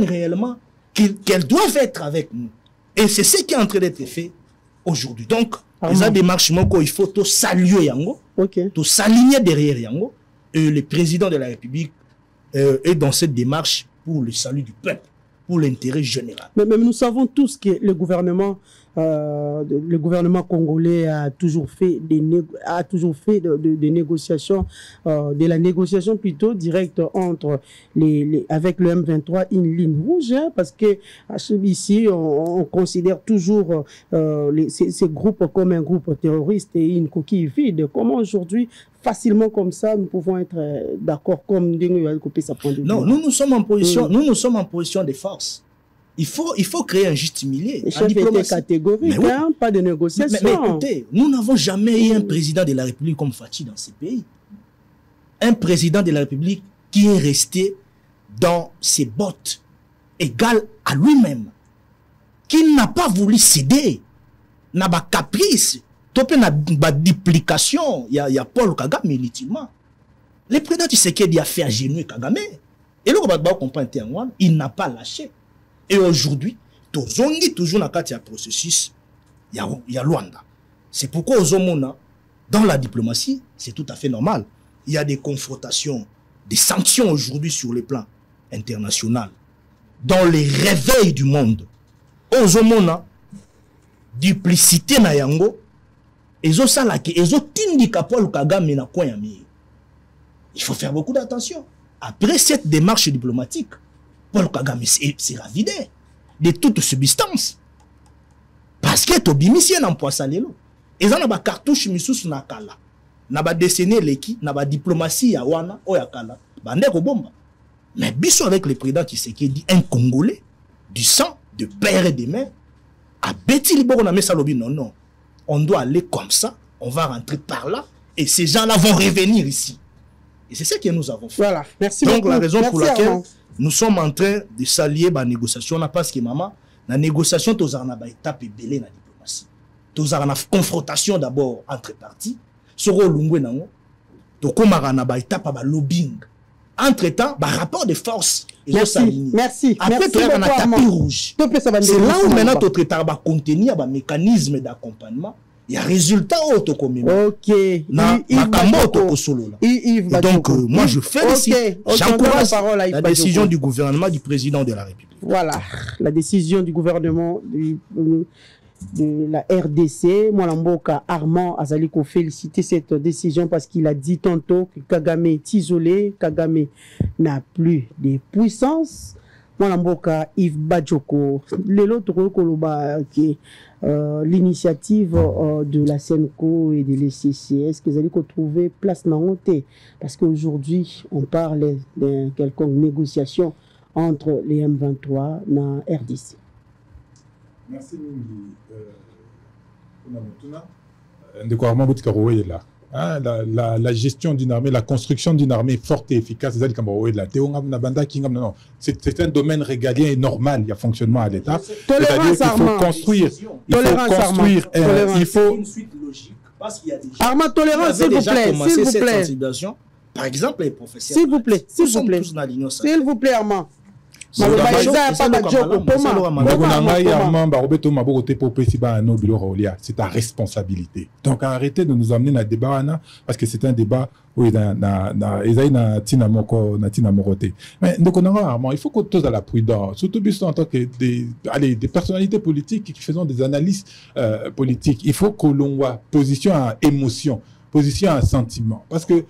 réellement qu'elles doivent être avec nous. Et c'est ce qui est en train d'être fait aujourd'hui. Donc, les démarches, il faut tout saluer Yango, tout s'aligner derrière Yango. Et le président de la République est dans cette démarche pour le salut du peuple, pour l'intérêt général. Mais nous savons tous que le gouvernement congolais a toujours fait des négociations, de la négociation plutôt directe entre avec le M23, une ligne rouge, hein, parce que ici on considère toujours ces groupes comme un groupe terroriste et une coquille vide. Comment aujourd'hui, facilement comme ça, nous pouvons être d'accord comme sa point de vue? Non, nous sommes en position, nous sommes en position de force. Il faut créer un juste milieu. Les chefs étaient catégoriques, oui. Hein, pas de négociation. Mais écoutez, nous n'avons jamais eu un président de la République comme Fachi dans ces pays. Un président de la République qui est resté dans ses bottes, égal à lui-même, qui n'a pas voulu céder, n'a pas caprice, topé n'a pas duplication. Il y a Paul Kagame, ultimement. Le président Tshisekedi a fait agenouiller Kagame. Et le comprend il n'a pas lâché. Et aujourd'hui, toujours dans le processus, il y a Luanda. C'est pourquoi dans la diplomatie, c'est tout à fait normal. Il y a des confrontations, des sanctions aujourd'hui sur le plan international. Dans les réveils du monde, duplicité na yango, il faut faire beaucoup d'attention. Après cette démarche diplomatique, Paul Kagame sera vidé de toute substance. Parce que Tobimisien n'emploie ça les lots. Et ça n'a pas cartouche misusu na kala. N'a pas dessiné l'équipe, n'a pas diplomatie ya wana o ya kala. Bande ko bomba. Mais biso avec le président Tshisekedi, un Congolais du sang, de père et de mère, à Betty Libo on a mis ça lobby. Non. On doit aller comme ça, on va rentrer par là, et ces gens-là vont revenir ici. Et c'est ce que nous avons fait. Voilà, merci donc beaucoup. La raison pour laquelle Armand. Nous sommes en train de s'allier à la négociation, parce que maman, la négociation, tu as une étape belée dans la diplomatie. Tu as une confrontation d'abord entre parties. Sur le lungwe nango, tu as une étape de lobbying. Entre-temps, un rapport de force. Merci. Après, tu as un tapis rouge. C'est là où maintenant tu as contenir un mécanisme d'accompagnement. Il y a un résultat autocommune. Ok. Donc, moi, je félicite, j'encourage la décision du gouvernement, du président de la République. Voilà, la décision du gouvernement de la RDC. Mwalamboka Armand Azaliko féliciter cette décision parce qu'il a dit tantôt que Kagame est isolé, Kagame n'a plus de puissance. Mwalamboka Yves Badjoko, l'autre Koloba qui l'initiative de la SENCO et de l'ECCS, que vous allez trouver place dans le parce qu'aujourd'hui, on parle d'une quelconque négociation entre les M23 et la RDC. Merci. La gestion d'une armée, la construction d'une armée forte et efficace, c'est un domaine régalien et normal, il y a fonctionnement à l'État. C'est-à-dire qu'il faut construire, il faut... Armand, tolérance, s'il vous plaît. Par exemple, les professeurs. S'il vous plaît, Armand. C'est ta responsabilité. Donc arrêtez de nous amener dans le débat parce que c'est un débat où il y a mais donc il faut qu'on soit à la prudence, surtout en tant que des personnalités politiques qui faisons des analyses politiques. Il faut que l'on voit position à émotion, position à sentiment. Parce que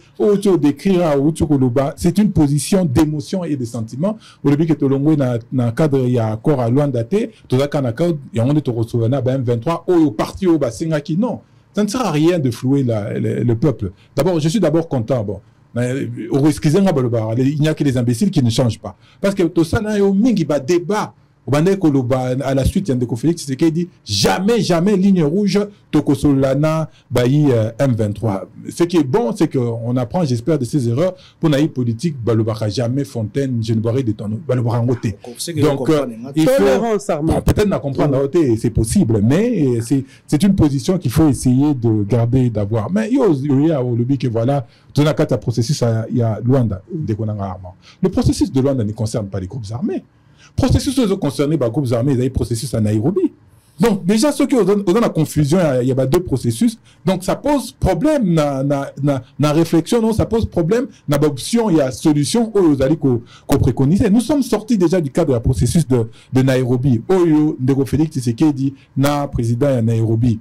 c'est une position d'émotion et de sentiment. Au début que tu dans le cadre, il y a accord à Luanda, tu as un accord, il y a un M23, au parti au Basingaki. Non, ça ne sert à rien de flouer le peuple. D'abord, je suis d'abord content. Bon. Il n'y a que les imbéciles qui ne changent pas. Parce que tout ça, il y a un débat À la suite, Yandeko Félix Tshisekedi dit jamais ligne rouge, Tokosolana, Bayi M23. Ce qui est bon, c'est qu'on apprend, j'espère, de ces erreurs pour naïf politique, Balobara jamais Fontaine, je ne boirai de ton Balobarangote. Donc, il faut peut-être n'a comprendre, c'est possible, mais c'est une position qu'il faut essayer de garder, d'avoir. Mais il y a au lobby que voilà, dans un processus, il y a Luanda, le processus de Luanda ne concerne pas les groupes armés. Processus concernés par les groupes armés, il y a un processus à Nairobi. Donc, déjà, ceux qui ont la confusion, il y a deux processus. Donc, ça pose problème na réflexion, non, ça pose problème na option, il y a solution, aux alliés qu'on préconisait. Nous sommes sortis déjà du cadre du processus de Nairobi. Oyo, Ndeko Félix Tshisekedi, na président à Nairobi.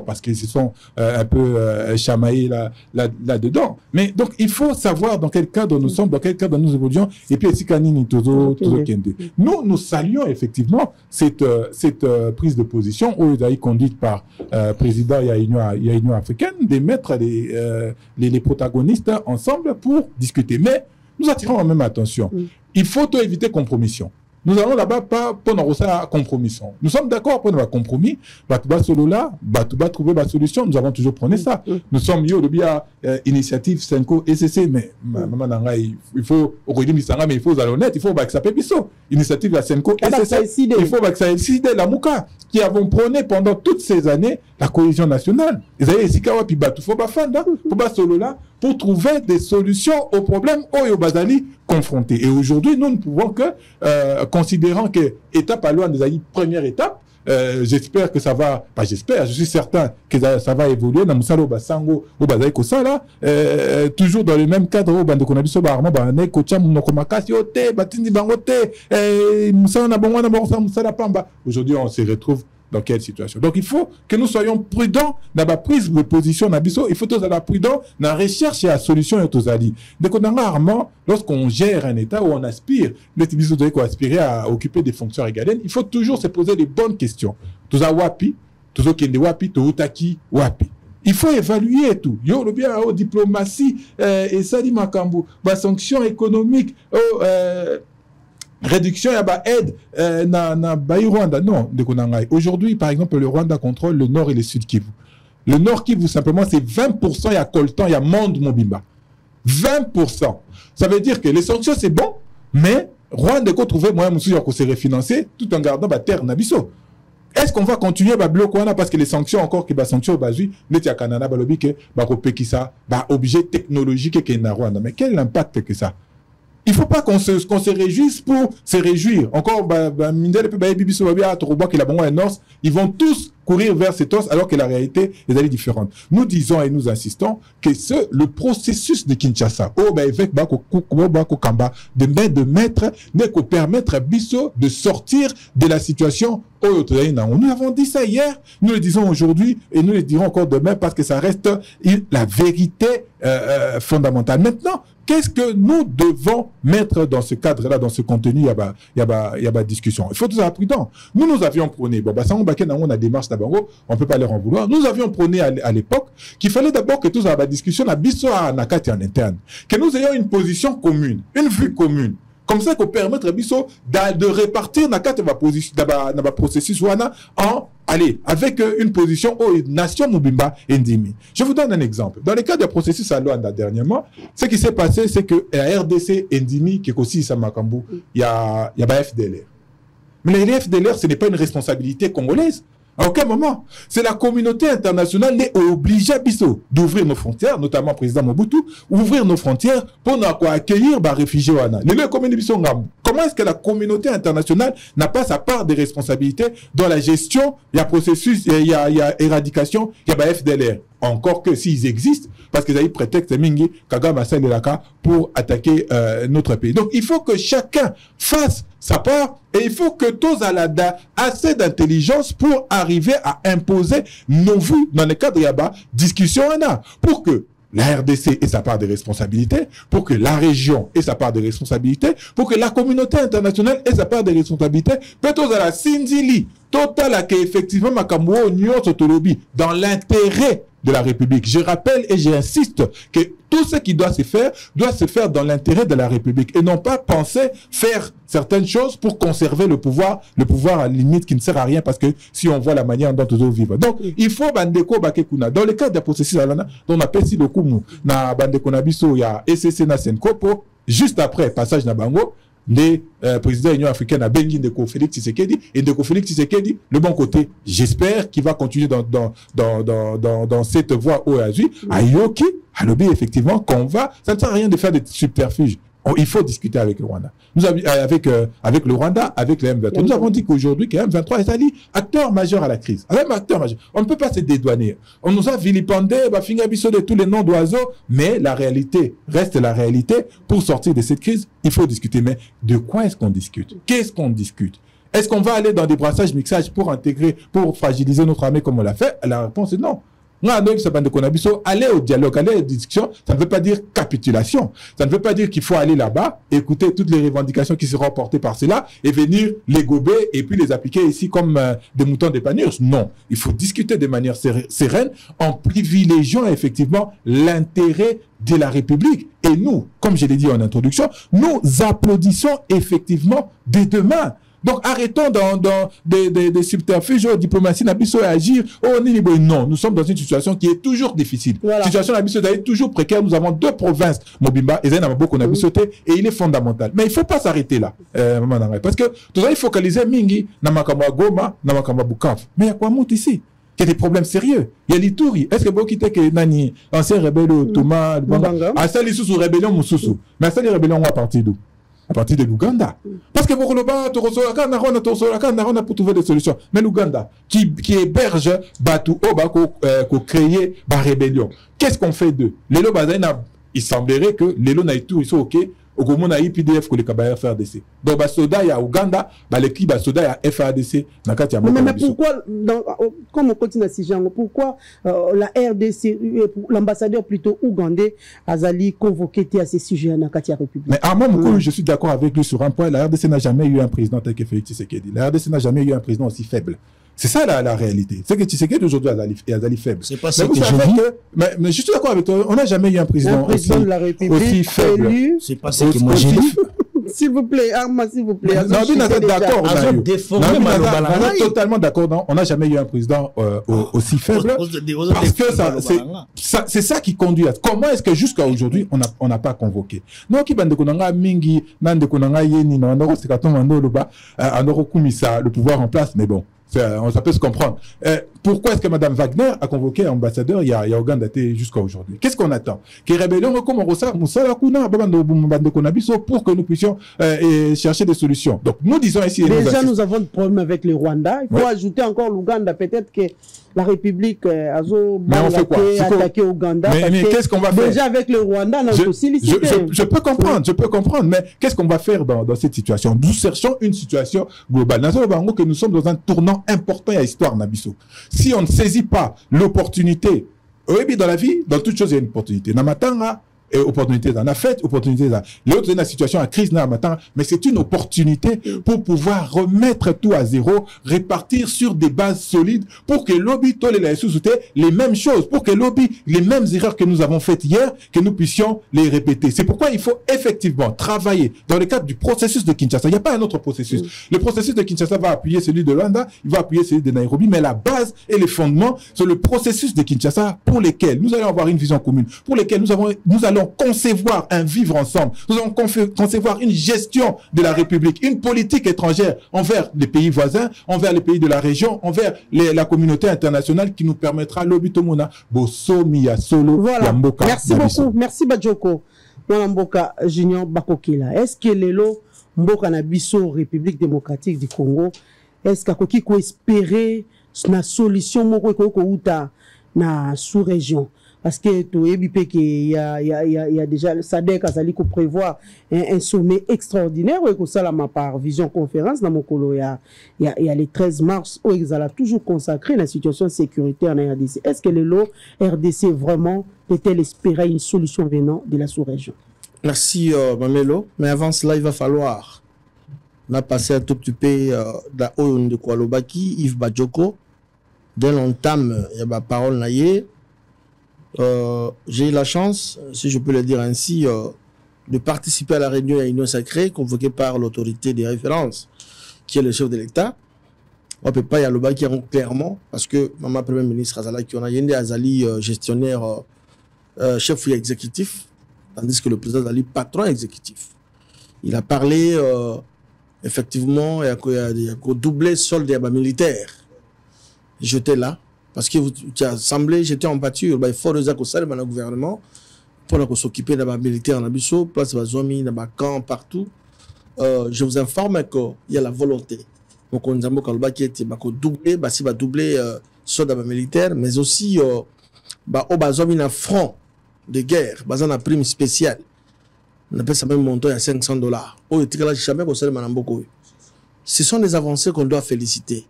Parce qu'ils se sont un peu chamaillés là-dedans. Mais donc, il faut savoir dans quel cadre nous sommes, dans quel cadre nous évoluons, et puis, nous saluons effectivement cette prise de position conduite par président Union africaine, de mettre les protagonistes ensemble pour discuter. Mais nous attirons même attention. Il faut éviter compromission. Nous allons là-bas pas pour nous compromission. Nous sommes d'accord pour un compromis. Batouba solo là, Batouba trouver la solution. Nous avons toujours prôné ça. Nous sommes liés au initiative Senko SCC, mais il faut mais il faut être honnête, il faut que ça Bisso. Initiative la Senko SCC, il faut que ça décide la Mouka qui avons prôné pendant toutes ces années la cohésion nationale. Ils avaient Sikawa puis Batou faut bafanda pour solo là pour trouver des solutions aux problèmes au Bazali confrontés. Et aujourd'hui, nous ne pouvons que, considérant que étape à loin des première étape, j'espère que ça va, pas j'espère, je suis certain que ça va évoluer dans Moussalo Basango ou Bazaï Kosala, toujours dans le même cadre où Bande Konabiso Barama Bane Kocha Munokomakasi Ote, Batindi Bangote, Moussala Nabongwana Borsa Moussala Pamba. Aujourd'hui, on se retrouve dans quelle situation? Donc, il faut que nous soyons prudents dans la prise de position. Il faut tous être prudents dans la recherche et la solution et tous alliés. Donc, lorsqu'on gère un État où on aspire, aspirer à occuper des fonctions régaliennes, il faut toujours se poser les bonnes questions. Tous à Wapi, tous au Kende Wapi, tous au Taki Wapi. Il faut évaluer tout. Yo, le bien, diplomatie, et ça dit Makambu, sanctions économiques, réduction et aide na Rwanda. Non, aujourd'hui, par exemple, le Rwanda contrôle le nord et le sud Kivu. Le nord Kivu, simplement, c'est 20%, il y a Coltan, il y a Monde Mobimba. 20%. Ça veut dire que les sanctions, c'est bon, mais Rwanda peut trouver moyen de se refinancer tout en gardant la terre Nabiso. Est-ce qu'on va continuer à bloquer parce que les sanctions encore qui sanctions au Bazui, les Canada, balobi que ça, objet technologique qui est na Rwanda. Mais quel impact que ça? Il ne faut pas qu'on se réjouisse pour se réjouir. Encore, ils vont tous courir vers cet os alors que la réalité est différente. Nous disons et nous insistons que le processus de Kinshasa, de mettre, n'est que permettre Bisso de sortir de la situation. Nous avons dit ça hier, nous le disons aujourd'hui et nous le dirons encore demain parce que ça reste la vérité fondamentale. Maintenant, qu'est-ce que nous devons mettre dans ce cadre-là, dans ce contenu? Il y a discussion. Il faut tous être prudents. Nous avions prôné, on a démarche d'abord, on ne peut pas leur en vouloir. Nous avions prôné à l'époque qu'il fallait d'abord que tous aient la discussion à Bisso à Nakati en interne. Que nous ayons une position commune, une vue commune. Comme ça, qu'on permette à Bisso de répartir Nakati dans le processus avec une position aux nations Mubimba et Ndimi. Je vous donne un exemple. Dans le cas du processus à Luanda dernièrement, ce qui s'est passé, c'est que la RDC et Ndimi, qui est aussi Samakambu, il y a FDLR. Mais les FDLR, ce n'est pas une responsabilité congolaise. À aucun moment. C'est la communauté internationale qui est obligée d'ouvrir nos frontières, notamment le président Mobutu, ouvrir nos frontières pour accueillir les réfugiés. Comment est-ce que la communauté internationale n'a pas sa part de responsabilité dans la gestion, il y a processus, il y a éradication, il y a FDLR. Encore que s'ils existent, parce qu'ils ont prétexte Mingi, Kagame Laka pour attaquer notre pays. Donc il faut que chacun fasse sa part et il faut que tous aient assez d'intelligence pour arriver à imposer nos vues dans le cadre de la discussion pour que la RDC ait sa part de responsabilité, pour que la région ait sa part de responsabilité, pour que la communauté internationale ait sa part de responsabilité, peut-être à la Sindili, total qu'effectivement makambo nyonso sotolobi dans l'intérêt de la République. Je rappelle et j'insiste que tout ce qui doit se faire dans l'intérêt de la République et non pas penser faire certaines choses pour conserver le pouvoir à la limite qui ne sert à rien parce que si on voit la manière dont nous vivons. Donc, il faut bandeko bakekuna. Dans le cadre de la processus dont on appelle si le coup na bandeko na biso ya SCC na Senko pour juste après passage na bango les présidents de l'Union africaine a béni Ndeko Félix Tshisekedi et Ndeko Félix Tshisekedi, le bon côté, j'espère qu'il va continuer dans cette voie au Azui, à Yoki, à Lobby, effectivement, ça ne sert à rien de faire des subterfuges. Il faut discuter avec le Rwanda. Avec le Rwanda, avec le M23. Nous avons dit qu'aujourd'hui, que M23 est allié acteur majeur à la crise. Même acteur majeur. On ne peut pas se dédouaner. On nous a vilipendé, de tous les noms d'oiseaux, mais la réalité reste la réalité. Pour sortir de cette crise, il faut discuter. Mais de quoi est-ce qu'on discute? Qu'est-ce qu'on discute? Est-ce qu'on va aller dans des brassages, mixages pour intégrer, pour fragiliser notre armée comme on l'a fait? La réponse est non. Aller au dialogue, aller à la discussion, ça ne veut pas dire capitulation. Ça ne veut pas dire qu'il faut aller là-bas, écouter toutes les revendications qui seront portées par cela et venir les gober et puis les appliquer ici comme des moutons des panures. Non, il faut discuter de manière sereine en privilégiant effectivement l'intérêt de la République. Et nous, comme je l'ai dit en introduction, nous applaudissons effectivement dès demain. Donc arrêtons dans des subterfuges, diplomatie, et agir. Non, nous sommes dans une situation qui est toujours difficile. Voilà. Situation est toujours précaire. Nous avons deux provinces, Mobimba et et il est fondamental. Mais il ne faut pas s'arrêter là. Parce que tout ça, il faut focaliser Mingi, Namakamba Goma, Namakamba Bukavu. Mais il y a quoi monter ici? Il y a des problèmes sérieux. Il y a l'Ituri. Est-ce que vous quittez que Nani, ancien rebelle, Thomas, à ça, les sous rébellion, Moussoussou. Mais à ça, les rébellions, à partir d'où? À partir de l'Ouganda. Parce que pour pour trouver des solutions. Mais l'Ouganda, qui héberge Batu Obako, créé par rébellion. Qu'est-ce qu'on fait d'eux? Lélo Bazaïna, il semblerait que Lélo Naïtou, ils sont OK. Au Gomon a IPDF que les Kabaya FRDC. Donc, Basoda, il y a Ouganda, l'équipe Basoda, il y a FRDC. Mais pourquoi, comme on continue à Sijan, pourquoi la RDC, l'ambassadeur plutôt ougandais, Azali convoqué à ces sujets à Nakatia République? Mais à moi, je suis d'accord avec lui sur un point. La RDC n'a jamais eu un président tel que Félix Tshisekedi. La RDC n'a jamais eu un président aussi faible. C'est ça la réalité. C'est que Tshisekedi aujourd'hui est Azali faible. C'est pas ça que je dis. Mais je suis d'accord avec toi. On n'a jamais eu un président de la République aussi faible. C'est pas ça que moi j'ai dit. S'il vous plaît, Arma, s'il vous plaît. Non, d'accord. On est totalement d'accord. On n'a jamais eu un président aussi faible. Parce que c'est ça qui conduit à... Comment est-ce que jusqu'à aujourd'hui, on n'a pas convoqué? Non, qui bande konanga mingi, nande konanga yeni, non, on a le pouvoir en place, mais bon. Ça peut se comprendre. Pourquoi est-ce que Mme Wagner a convoqué l'ambassadeur il y a Ouganda jusqu'à aujourd'hui? Qu'est-ce qu'on attend? Que rébellion comme Rosa Moussala Kuna pour que nous puissions chercher des solutions. Donc nous disons ici... Déjà nous avons des problèmes avec le Rwanda. Il faut ajouter encore l'Ouganda. Peut-être que la République a attaqué Ouganda. Mais qu'est-ce qu'on va faire? Déjà avec le Rwanda, je peux comprendre, mais qu'est-ce qu'on va faire dans cette situation? Nous cherchons une situation globale. Que nous sommes dans un tournant important à l'histoire Nabiso. Si on ne saisit pas l'opportunité, oui, dans la vie, dans toute chose, il y a une opportunité. Namatanga, opportunité dans la fête, opportunité dans l'autre, la situation à crise, mais c'est une opportunité pour pouvoir remettre tout à zéro, répartir sur des bases solides pour que l'objet, les mêmes choses, pour que l'objet, les mêmes erreurs que nous avons faites hier, que nous puissions les répéter. C'est pourquoi il faut effectivement travailler dans le cadre du processus de Kinshasa. Il n'y a pas un autre processus. Le processus de Kinshasa va appuyer celui de Luanda, il va appuyer celui de Nairobi, mais la base et les fondements, c'est le processus de Kinshasa pour lesquels nous allons avoir une vision commune, pour lesquels nous allons concevoir un vivre ensemble. Nous allons concevoir une gestion de la République, une politique étrangère envers les pays voisins, envers les pays de la région, envers la communauté internationale qui nous permettra l'obitomona boso miya solo. Voilà. Merci beaucoup. Merci Badjoko. Mboka Junior Bakokila. Est-ce que lelo Mboka na biso République démocratique du Congo, est-ce qu'il faut espérer une solution moko ko uta na sous-région? Parce que il y a déjà SADC a prévoir un sommet extraordinaire par vision conférence dans mon colo il y a les 13 mars où ils ont toujours consacré la situation sécuritaire en RDC. Est-ce que le RDC vraiment peut-elle espérer une solution venant de la sous-région? Merci Mamelo, mais avant cela il va falloir On a passé un tout petit peu de Koualobaki, Yves Badjoko. Dès l'entame, il y a ma parole naïe. J'ai eu la chance, si je peux le dire ainsi, de participer à la réunion à l'Union sacrée convoquée par l'autorité des références, qui est le chef de l'État. On ne peut pas y aller qui clairement, parce que Maman Premier ministre Azala, qui on a Yende Azali, gestionnaire, chef exécutif, tandis que le président Azali, patron exécutif. Il a parlé, effectivement, il y a doublé solde des militaires. J'étais là, parce que tu as semblé, j'étais en pâture, il faut que ça le gouvernement, pour s'occuper de la militaire en Abisso, place de Zomi, dans ma camp, partout. Je vous informe qu'il y a la volonté. Donc, on a doubler soldats militaires, mais aussi au un front de guerre, basé en prime spéciale. On appelle ça même montant à $500. Ce sont des avancées qu'on doit féliciter.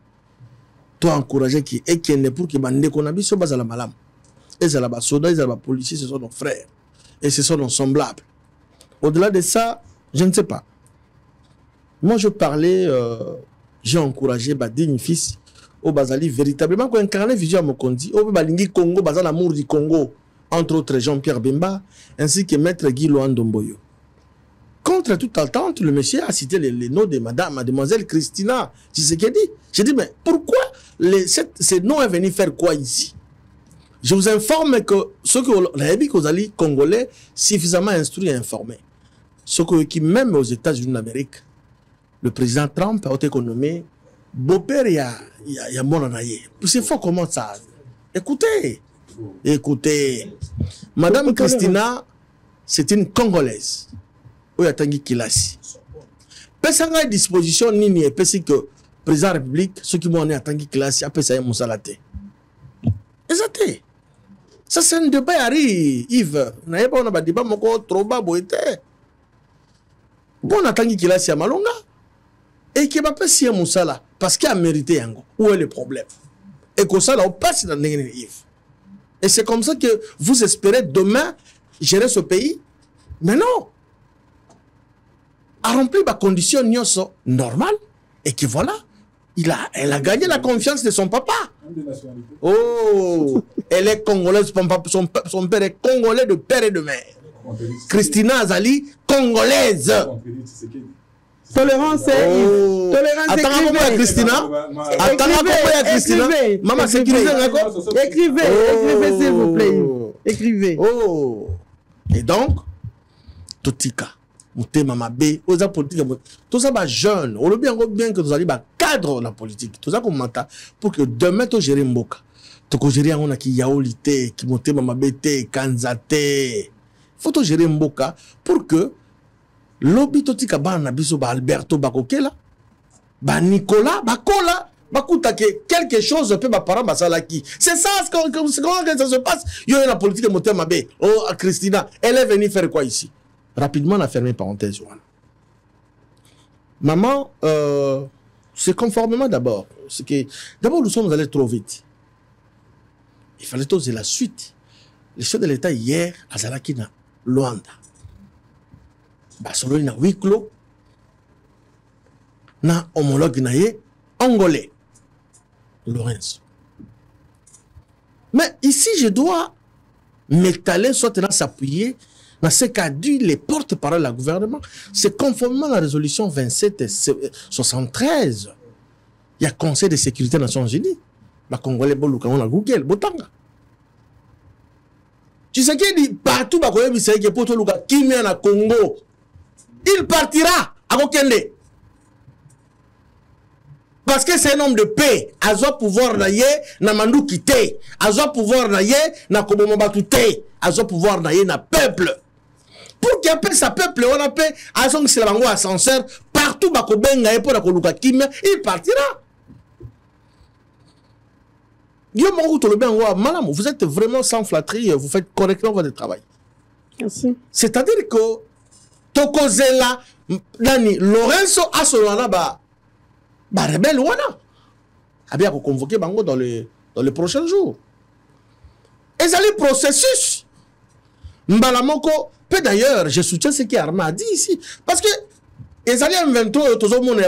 Toi, encourager qui est qui est pour que les qu'on a mis sur base à la malam. Et c'est là-bas, soldats, ils sont policiers, ce sont nos frères. Et ce sont nos semblables. Au-delà de ça, je ne sais pas. Moi, je parlais. J'ai encouragé Badini fils au Bazali véritablement qu'on incarne vision à Mokondi au Balingi Congo basant l'amour du Congo entre autres Jean-Pierre Bemba ainsi que maître Guy Loandomboyo. Contre toute attente, le monsieur a cité les noms de mademoiselle Christina Tshisekedi. J'ai dit mais pourquoi ces noms est venu faire quoi ici? Je vous informe que ceux que congolais suffisamment instruits et informés, ceux qui même aux États-Unis d'Amérique. Le président Trump a été nommé beau-père, il y a mon anaïe. C'est fort comment ça. Écoutez. Madame Christina, c'est une Congolaise. Où il y a Tanguy Kilasi. Personne n'a disposition ni et parce que le président de la République, ceux qui m'ont donné à Tanguy Kilasi, après ça, ils salate. Exactement. Ça, c'est un débat, Yves. On n'a pas un débat, trop bas, bon, on a Tanguy Kilasi à Malonga. Et qui va pas si Moussala parce qu'il a mérité un go. Où est le problème? Et que ça, là, on passe dans le Yves. Et c'est comme ça que vous espérez demain gérer ce pays. Mais non. A rempli ma condition normale. Et que voilà, elle a gagné la confiance de son papa. Oh, elle est congolaise. Son père est congolais de père et de mère. Christina Azali, congolaise. Tolérance, Yves. Tolérance, écrivez. Christina. Christina. Maman, sécurisez d'accord. Écrivez, s'il vous plaît. Écrivez. Oh. Et donc, Totika, Mouté Mamabé, aux politiques, tout ça va jeune. On le bien que vous allez cadre la politique. Tout ça comme mata pour que demain tu gères Mboka. Tu gères on a qui yaolité, qui Mouté Mamabé, Kanzate. Faut tu gérer Mboka pour que l'obito tika bana biso ba Alberto Bakokela ba Nicolas Bakola bakuta que quelque chose peut ba parent basalaki. C'est ça comment ça se passe. Yo la politique de Motema B. Oh Christina, elle est venue faire quoi ici? Rapidement on a fermé parenthèse. Maman, c'est conformément d'abord. C'est que d'abord nous sommes allés trop vite. Il fallait oser la suite. Le chef de l'État hier à Zalakina, Luanda. Basolo na huis clos na homologue naé angolais Lorenzo. Mais ici je dois m'étaler soit là s'appuyer dans ce qu'a dit les porte-parole de la gouvernement. C'est conformément à la résolution 2773. Il y a Conseil de sécurité des Nations Unies. La Congolais boluka on a Google botanga. Tu sais qu'il dit partout bah il sait que pour tout le cas qui met na Congo il partira à Okende. Parce que c'est un homme de paix. A zo pouvoir naye na mandu quitter. A zo pouvoir naye na komomba touté. A zo pouvoir naye na peuple. Pour qu'il appelle sa peuple, on appelle à son c'est la bango ascenseur partout ba ko benga et pour la koluka kim, il partira. Vous êtes vraiment sans flatterie, vous faites correctement votre travail. Merci. C'est-à-dire que Tokozela, Nani, Lorenzo Asolana, rebelle, wana. A bien convoqué Bango dans les prochains jours. Et ça le processus. Mbalamoko, peut d'ailleurs, je soutiens ce qu'Arma a dit ici. Parce que, les alliés M23, tout le monde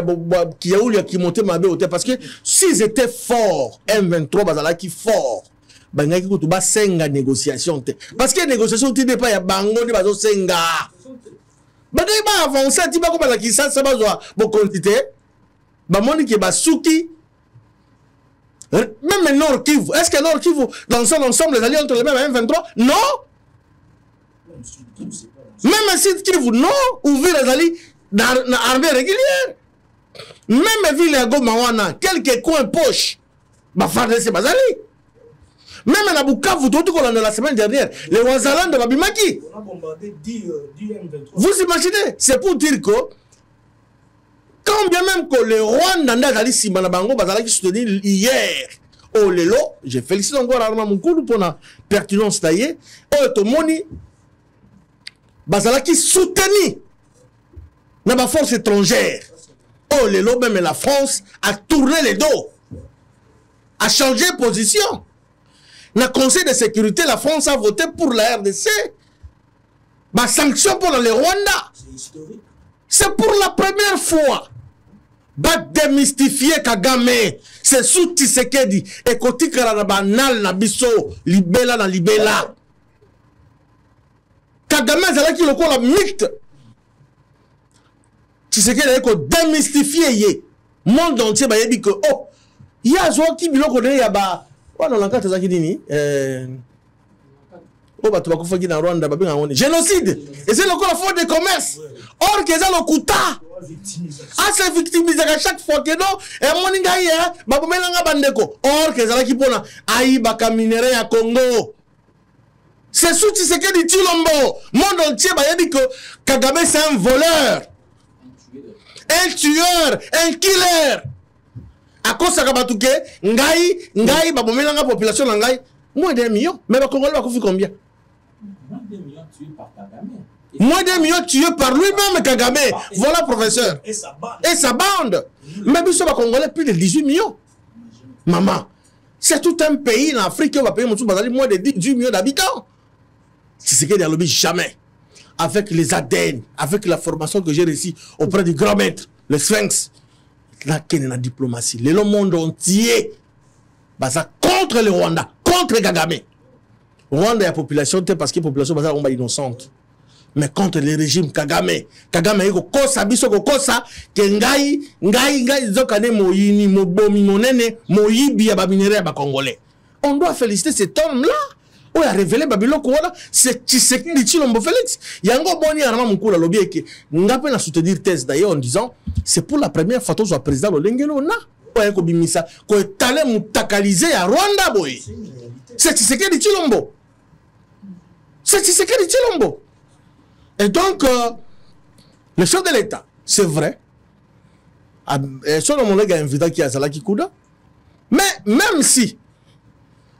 qui a eu qui monté ma BOT parce que s'ils étaient forts, M23, bazala qui fort, bangaki ko tuba senga négociation parce que négociation ti pas ya bango ni bazo senga. Bagay ba avancer ti ba ko bala ki ça bazwa bo quantité. Ba moni ki ba souki. Même Nord Kivu, est-ce que Nord Kivu dans son ensemble les alliés entre les mêmes M23? Non. Même si Kivu non, ouvrir les alliés dans l'armée régulière. Même ville à Goma, quelques coins poches, bah faire ces bazali. Même à Bukavu, tout comme la semaine dernière, les Wazaland de Babimaki. On a bombardé 10 M23. Vous imaginez, c'est pour dire que quand bien même que le Rwanda n'a Simana Bango bazali qui soutenir hier au Lelo, je félicite encore Armand Moukoulou pour la pertinence taillée. Oh, tout le monde bazali qui soutenir la force étrangère. Oh, Lelo, même la France a tourné les dos, a changé de position. Dans le Conseil de sécurité, la France a voté pour la RDC. Ma sanction pour le Rwanda. C'est pour la première fois. Va démystifier Kagame. C'est sous Tshisekedi. Et Koti Karabanal na biso. Libela na libela. Kagame, c'est là qu'il y a la mythe. Tshisekedi a démystifié. Le monde entier a dit que, oh, il y a un joueur qui a dit, génocide. Et c'est le faute de commerce. Or que ça le coûta. Ah, c'est victimisé à chaque fois que non. Et mon ingaïa, babumelanga bandeko. Or que ça qui pona aïba minéré à Congo. C'est sous Tshisekedi Tshilombo. Monde entier a dit que Kagame c'est un voleur, un tueur, un killer. À cause de Kabatouke, Ngaï, babumelanga population Ngaï. Moins d'un million. Mais le Congolais va faire combien? Moins d'un million tués par lui-même, Kagame. Voilà, professeur. Et sa bande. Mais nous sommes Congolais plus de 18 millions. Maman, c'est tout un pays en Afrique qui va payer moins de 18 millions d'habitants. C'est ce qu'il y a lobby jamais. Avec les ADN, avec la formation que j'ai réussi auprès du grand maître, le Sphinx. Là, qu'il y a la diplomatie. Le monde entier, ça contre le Rwanda. Contre Kagame. Rwanda, la population, parce que la population est innocente. Mais contre le régime Kagame. Kagame, il y a kosa, biso kosa, que ngai, zokane moyini, mobomi, monene, moyibi, ya baminere, ya Congolais. On doit féliciter cet homme-là. On a révélé Babylon Kouala, c'est Tshisekedi Tshilombo Félix. Yango Boni Arama Moukoula Lobby, qui n'a pas soutenir thèse d'ailleurs en disant c'est pour la première fois que le président Lengelo na. Qu'on est allé moutakaliser à Rwanda, boy. C'est Tshisekedi Tshilombo. C'est Tshisekedi Tshilombo. Et donc, le chef de l'État, c'est vrai. Son mon gars invité qui a Zalaki Kouda. Mais même si,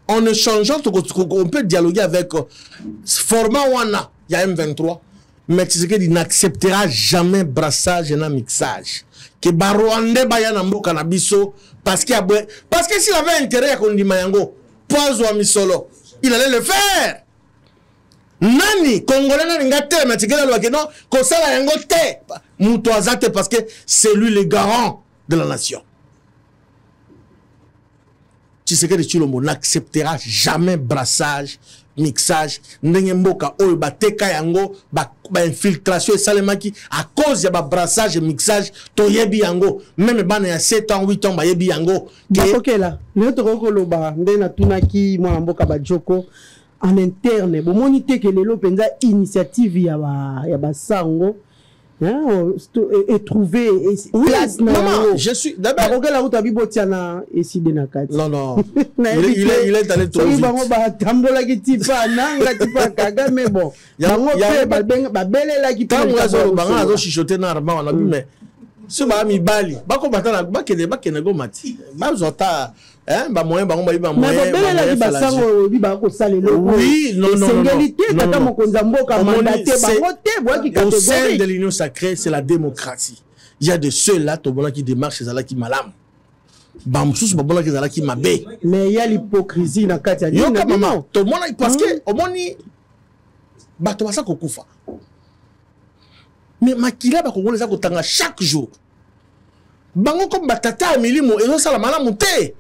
en échangeant, on peut dialoguer avec format Wana, il y a M23. Mais Tshisekedi n'acceptera jamais brassage et mixage. Que Barwande Bayana Mboka na biso parce que s'il avait intérêt à Kondi Mayango, Pozo Misolo, il allait le faire. Nani Congolais nani ngate mais tigela lo que non kosala yango te muto azate parce que c'est lui le garant de la nation. Tshisekedi Tshilombo n'acceptera jamais brassage, mixage, ndenge mboka oyo bateka yango ba infiltration esalemaki à cause ya ba brassage et mixage toyebi yango même bana ya 7 ans 8 ans ba yebi yango bakokela le tokokoloba ndena tunaki mwana mboka ba Joko en interne bomoni te que lelo penza initiative ya ba sango et trouver place maman je suis d'abord la route abi botiana ici de nakati non il est allé trop vite bango ba tambola ki tipa nanga tipa kaga mais bon bango pe ba belela ki pa bango azo chichoter na arma on a vu mais ce ba mi bali bako batana bakene go mati ba zota ba moyen bango ba moyen oui non au sein de l'union sacrée c'est la démocratie. Il y a de ceux-là qui démarchent chez Zalaki Malam. Bamsous babona ki Zalaki Mabe. Mais il y a l'hypocrisie dans Katia. Yo maman, tout le monde parce que au moni bato basa kokufa. mais makila ba Congolais ko tanga chaque jour bango comme batata milimo ezo sala malamu te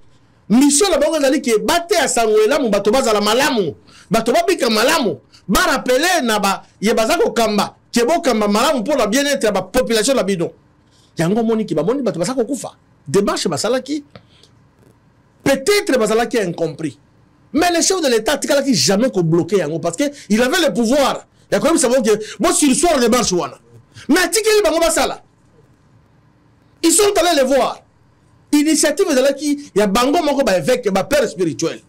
mission la bango ezali ke bate asangwela mu bato bazala malamu bato babika malamu ba rappeler na ba ye bazako kamba ke bo kamba malamu pour la bien-être ya ba population la bidon yango moni ki ba moni bato basako kufa démarche basalaki peut-être basalaki incompris mais le chef de l'état tikalaki jamais ko bloquer yango parce que il avait le pouvoir ya quand même savoir que bon sur le soir de marche wana mais tikeli bango basala ils sont allés les voir initiative ezalaki ya bango moko ba évêque ba père spirituel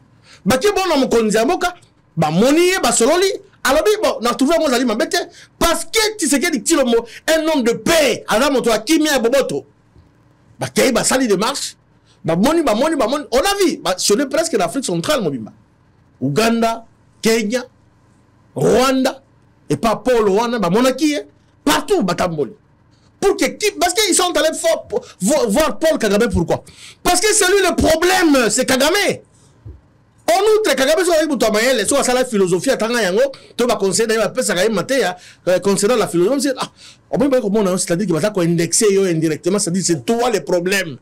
ba ke bon na mokonzi ya mboka ba moni ba sololi alors bon na trouvé ngo zali mabete parce que tu sais que dit Tilomo un homme de paix ala moto akimia boboto ba ke ba sali de marche ba moni on a vu ba sur presque l'Afrique centrale mobimba Ouganda Kenya Rwanda et pas Paul Rwanda ba monaki partout ba tamboli pour que parce qu'ils sont allés voir Paul Kagame pourquoi parce que c'est lui le problème c'est Kagame en outre Kagame so ibu to mayele so sala philosophie atanga yango to ba conseiller ba pesa ka matéya concernant la philosophie c'est on peut pas comment c'est-à-dire que va ko indexer yo indirectement c'est-à-dire c'est toi le problème.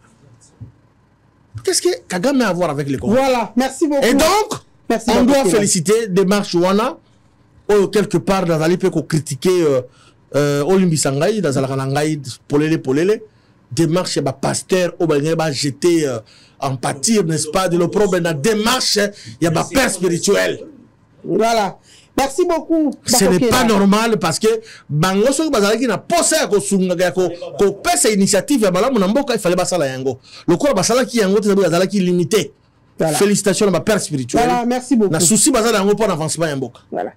Qu'est-ce que Kagame a à voir avec les Congolais? Voilà, merci beaucoup. Et donc, merci on doit féliciter Démarche Wana, quelque part, dans la peut critiquer Olimbi Sangaï, dans la Ranangaï, Polele, Démarche, il y a pasteur, il y a jeté en pâtir, n'est-ce pas, de le problème. Dans Démarche, il y a père spirituel. Voilà. Merci beaucoup. Ce n'est pas normal parce que bango soki bazalaki na posa ya kosunga ko pesa initiative ya malamu na mboka il fallait basala yango. Le quoi basala ki yango te bazalaki limité. Félicitations à ma père spirituel. Voilà, merci beaucoup. Na souci bazala yango pour l'avancement ya mboka. Voilà.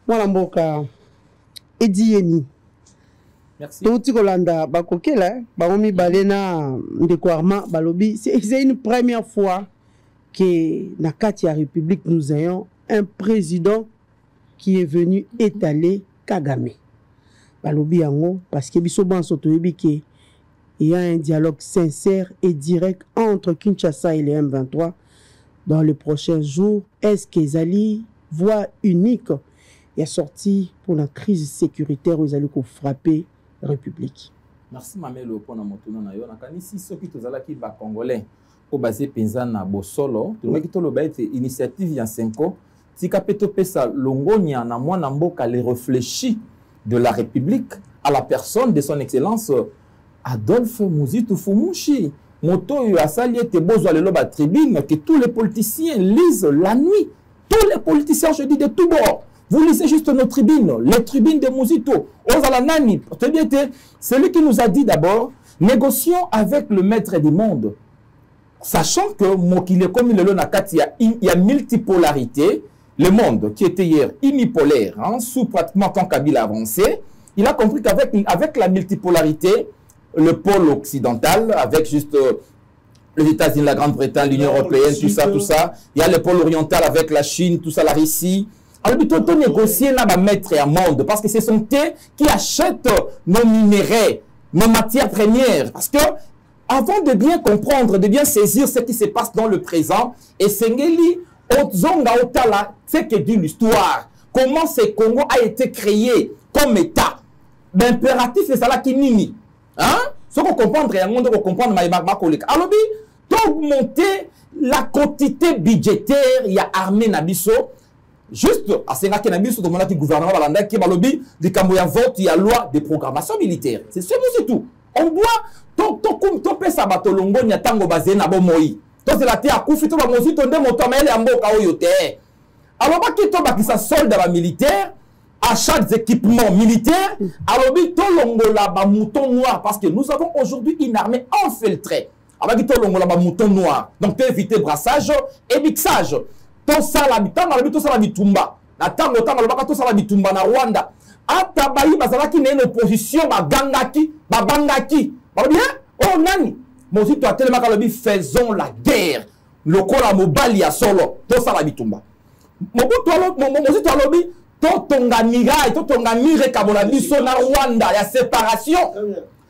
Voilà mboka. Edieni. Merci. Touti kolanda bakokela baomi balena ndekwarma balobi c'est une première fois que na kati ya République nous ayons un président qui est venu étaler Kagame. Balobi yango parce que biso banso toyebi que il y a un dialogue sincère et direct entre Kinshasa et les M23 dans les prochains jours. Est-ce que Zali voie unique est sorti pour la crise sécuritaire où Zali ko frapper la République? Merci Mamelo pour na motono na yo na kanisi soki tozala ki ba congolais au basé penza na bosolo to ki to lo ba ete initiative ya 5 ans. Tika peto pesa longonia na mwana mboka les réfléchis de la République à la personne de son excellence Adolphe Muzitu Fumushi. Moto yu asali ete bozwa lelo ba tribune que tous les politiciens lisent la nuit. Tous les politiciens, je dis de tout bord. Vous lisez juste nos tribunes, les tribunes de Muzitu. Ozalanani, c'est lui qui nous a dit d'abord, négocions avec le maître du monde. Sachant que Mokile comme il y a multipolarité. Le monde qui était hier unipolaire, hein, sous pratiquement quand Kabila a avancé, il a compris qu'avec la multipolarité, le pôle occidental, avec juste les États-Unis, la Grande-Bretagne, l'Union européenne, tout ça, il y a le pôle oriental avec la Chine, tout ça, la Russie. Alors, plutôt négocier là, mettre un monde, parce que ce sont eux qui achètent nos minéraux, nos matières premières. Parce que, avant de bien comprendre, de bien saisir ce qui se passe dans le présent, et Sengeli, c'est que dit l'histoire. Comment ce Congo a été créé comme État. L'impératif, c'est ça là qui nini. Hein? Ce qu'on comprend, on comprend ma collègue. Alors, augmenter la quantité budgétaire, il y a armée Nabiso. Juste, à ce moment-là, Nabiso, dans le gouvernement, qui va lobby, du Cameroun vote, il y a loi de programmation militaire. C'est tout. On doit, ton pesa batolongo, il y a tango basé na bomoi. Donc c'est la terre à Koufi, tout le monde dit, alors, qui ça solde militaire, achat des équipements militaires, alors, mouton noir, parce que nous avons aujourd'hui une armée infiltrée. Alors, mouton noir. Donc, tu éviter brassage et mixage. Tout ça, tout ça, bitumba. Tout ça, bitumba na Rwanda. Atabayi, bazalaki, une opposition, bagangaki. Oh, nani. Mosi to atelema kalobi faisons la guerre. Lokola mobali ya solo to sala bitumba. Mobutu mosi to alobi to tonga mirai to tonga mire kabola biso na Rwanda ya séparation.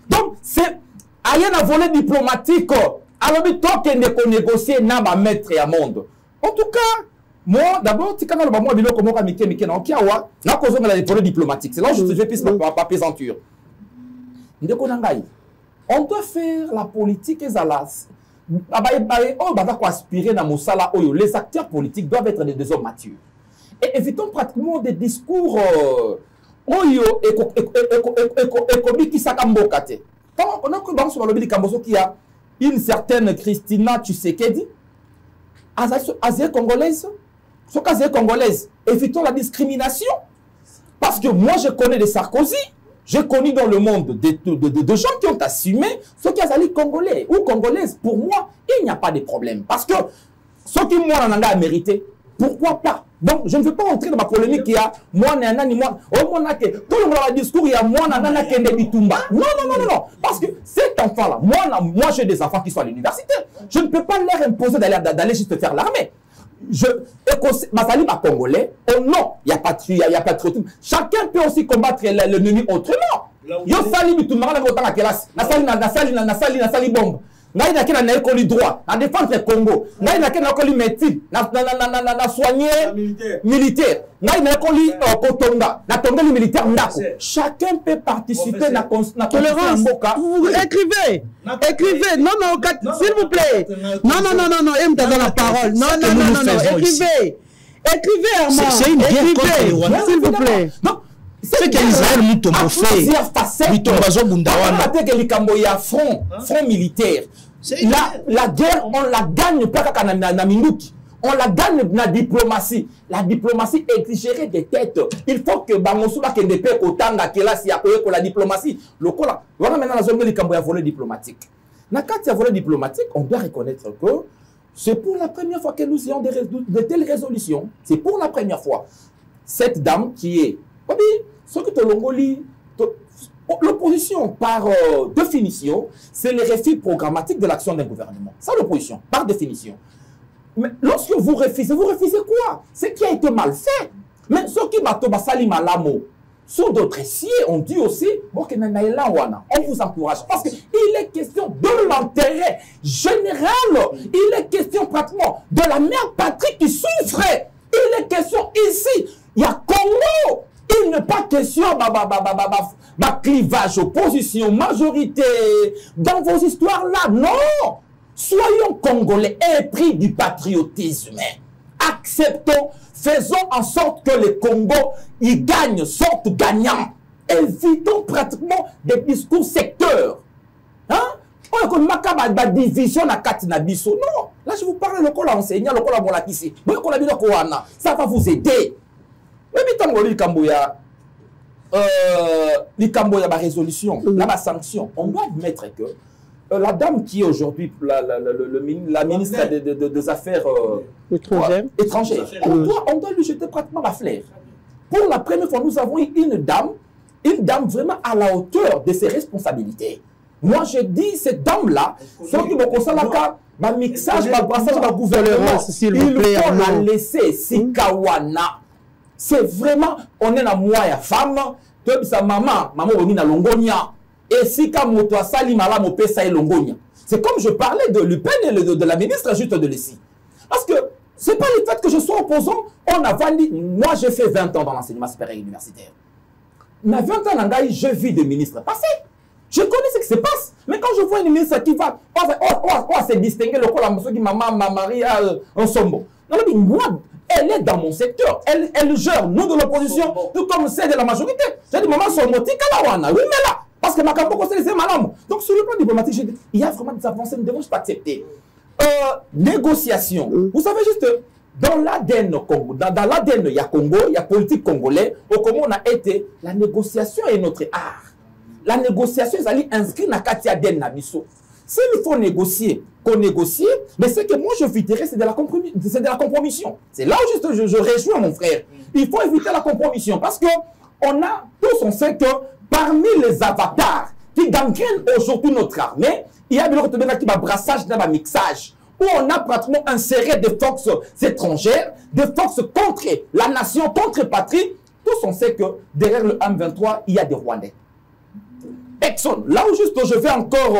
Donc c'est rien à voler diplomatique. Alobi to kende ko négocier na ba maître ya monde. En tout cas, moi d'abord tika na lo ba moi biloko moka mike na okiawa na kozonga la volet diplomatique. C'est là où je fais plus ma pesanture. on doit faire la politique et les acteurs politiques doivent être des hommes matures. Et évitons pratiquement des discours qui a une certaine Christina Tshisekedi, Azé congolaise, congolaise. Évitons la discrimination. Parce que moi, je connais des Sarkozy, j'ai connu dans le monde de gens qui ont assumé ceux qui sont congolais ou congolaises. Pour moi, il n'y a pas de problème. Parce que ceux qui moi en a mérité, pourquoi pas? Donc, je ne veux pas entrer dans ma polémique. Il y a moi, nana, moi, oh, mon ake. Tout le monde a le discours, il y a moi, nana, kende bitumba. Non, non, non, non, non. Parce que cet enfant-là, moi j'ai des enfants qui sont à l'université. Je ne peux pas leur imposer d'aller juste faire l'armée. Masali ma congolais, oh non, il y a patriotisme. Chacun peut aussi combattre l'ennemi autrement. Yo sali bitumba, na classe. Nasali bombe. Ngai na kena na ekoli droit, na défendre le Congo. Ngai na kena ekoli médecine, na soigner militaire. Ngai na ekoli kotonga, na tonga militaire ndako. Chacun peut participer na tolérance. Vous écrivez. Écrivez. Non, non, s'il vous plaît. Non, non, non, non, non, aime dans la parole. Non, non, non, non, non, écrivez. Écrivez, Armand. C'est une guerre contre les Rwandais, s'il vous plaît. C'est qu'Israël nous fait front militaire. La guerre, on la gagne pas qu'à na minute. On la gagne na diplomatie. La diplomatie exigerait des têtes. Il faut que Bangosula kende pe kotanga kela si akoye ko la diplomatie. Lokola, voilà maintenant la zone de likambo ya volet diplomatique. Na kati ya volet diplomatique, on doit reconnaître que c'est pour la première fois que nous ayons de telles résolutions. C'est pour la première fois. Cette dame qui est ce que l'opposition, par définition, c'est le refus programmatique de l'action d'un gouvernement. Ça, l'opposition, par définition. Mais lorsque vous refusez quoi? Ce qui a été mal fait. Mais ce qui m'a sali malamo, sur d'autres dossiers, on dit aussi, on vous encourage. Parce qu'il est question de l'intérêt général. Il est question pratiquement de la mère patrie qui souffrait. Il est question ici, il y a Congo. Il n'est pas question de clivage, opposition, majorité, dans vos histoires-là. Non! Soyons congolais, épris du patriotisme. Acceptons, faisons en sorte que le Congo, il gagne, sorte gagnant. Évitons pratiquement des discours secteurs. Hein? Division na kati na biso. Non! Là, je vous parle de l'école enseignant, l'école bolakisi. Ça va vous aider. Mais la résolution, la sanction, on doit admettre que la dame qui est aujourd'hui la ministre des Affaires étrangères, on doit lui jeter pratiquement la fleur. Pour la première fois, nous avons une dame vraiment à la hauteur de ses responsabilités. Moi, je dis, cette dame-là, ceux qui me concernent ma mixage, ma brassage, ma gouvernement, il faut la laisser, Sikawana. C'est vraiment, on est la moya femme, tu sa maman on est na longonia, et si comme toi sali malam au pesa et longonia. C'est comme je parlais de Lupin et de la ministre juste de l'ECI. Parce que c'est pas le fait que je sois opposant, on a vendu, moi j'ai fait 20 ans dans l'enseignement supérieur universitaire. Mais 20 ans, je vis des ministres passés. Je connais ce qui se passe. Mais quand je vois une ministre qui va, se distinguer, le coup, qui maman, ma mari, un sombo. Non, mais moi, elle est dans mon secteur. Elle gère, nous de l'opposition, tout comme c'est de la majorité. J'ai dit, maman, son motif, oui, mais là, parce que ma campagne, c'est malade. Donc, sur le plan diplomatique, il y a vraiment des avancées, nous devons pas accepter. Négociation. Vous savez juste, dans l'ADN Congo, dans l'ADN, il y a Congo, il y a politique congolais. Au Congo, on a été, la négociation est notre art. La négociation, ils allaient inscrire dans Katia Den Nabiso. S'il faut négocier, qu'on négocie, mais ce que moi je éviterais, c'est de la compromission. C'est là où je rejoins mon frère. Il faut éviter la compromission parce que on a tous, on sait que parmi les avatars qui gangrènent aujourd'hui notre armée, il y a qui va brassage, dans mixage, où on a pratiquement inséré des forces étrangères, des forces contre la nation, contre patrie. Tous, on sait que derrière le M23, il y a des Rwandais. Exxon, là où juste je vais encore,